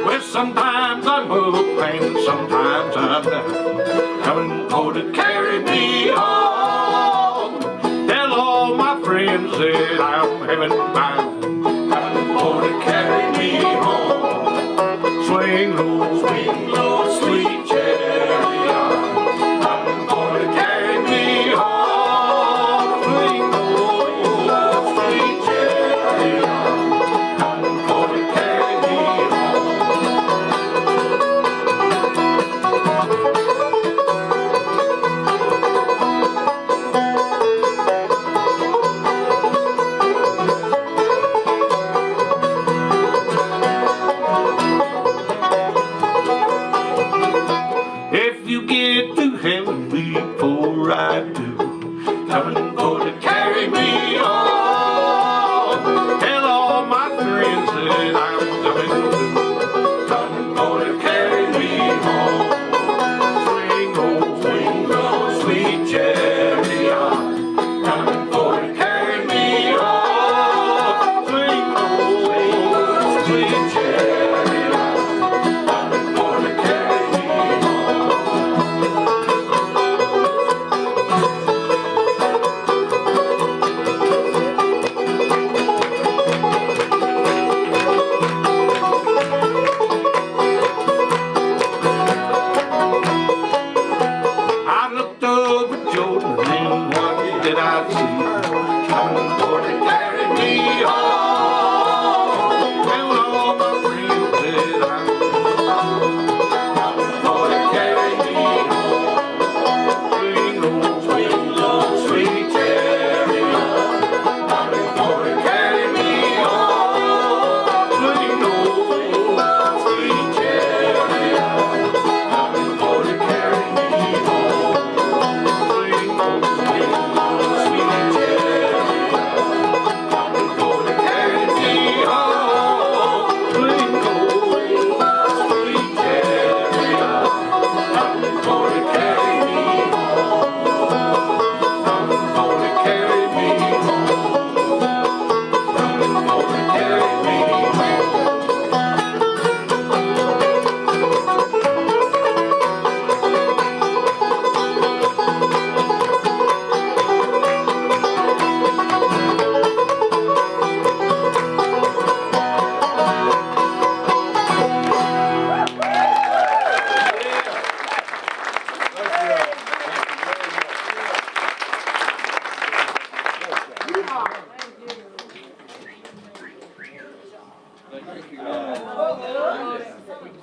Well, sometimes I'm up and sometimes I'm down. Coming for to carry me home. Tell all my friends that I'm heaven bound. Coming for to carry me home. Swing low, sweet chariot. Coming for to carry me home. Swing low, sweet chariot. Coming for to carry me home. If you get to heaven before I do, coming for to carry me home. Tell all my friends that I'm coming through, coming for to carry me home. Swing low, sweet chariot, coming for to carry me home. Swing low, sweet chariot, coming for to carry me home. I looked over Jordan and what did I see? Coming for to carry me home. Tell all my friends that I'm coming for to carry me home.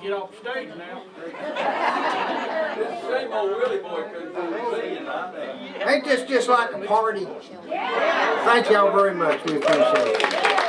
get off the stage now. Same old Willie boy couldn't do singing, I know. Ain't this just like a party? Thank y'all very much. We appreciate it.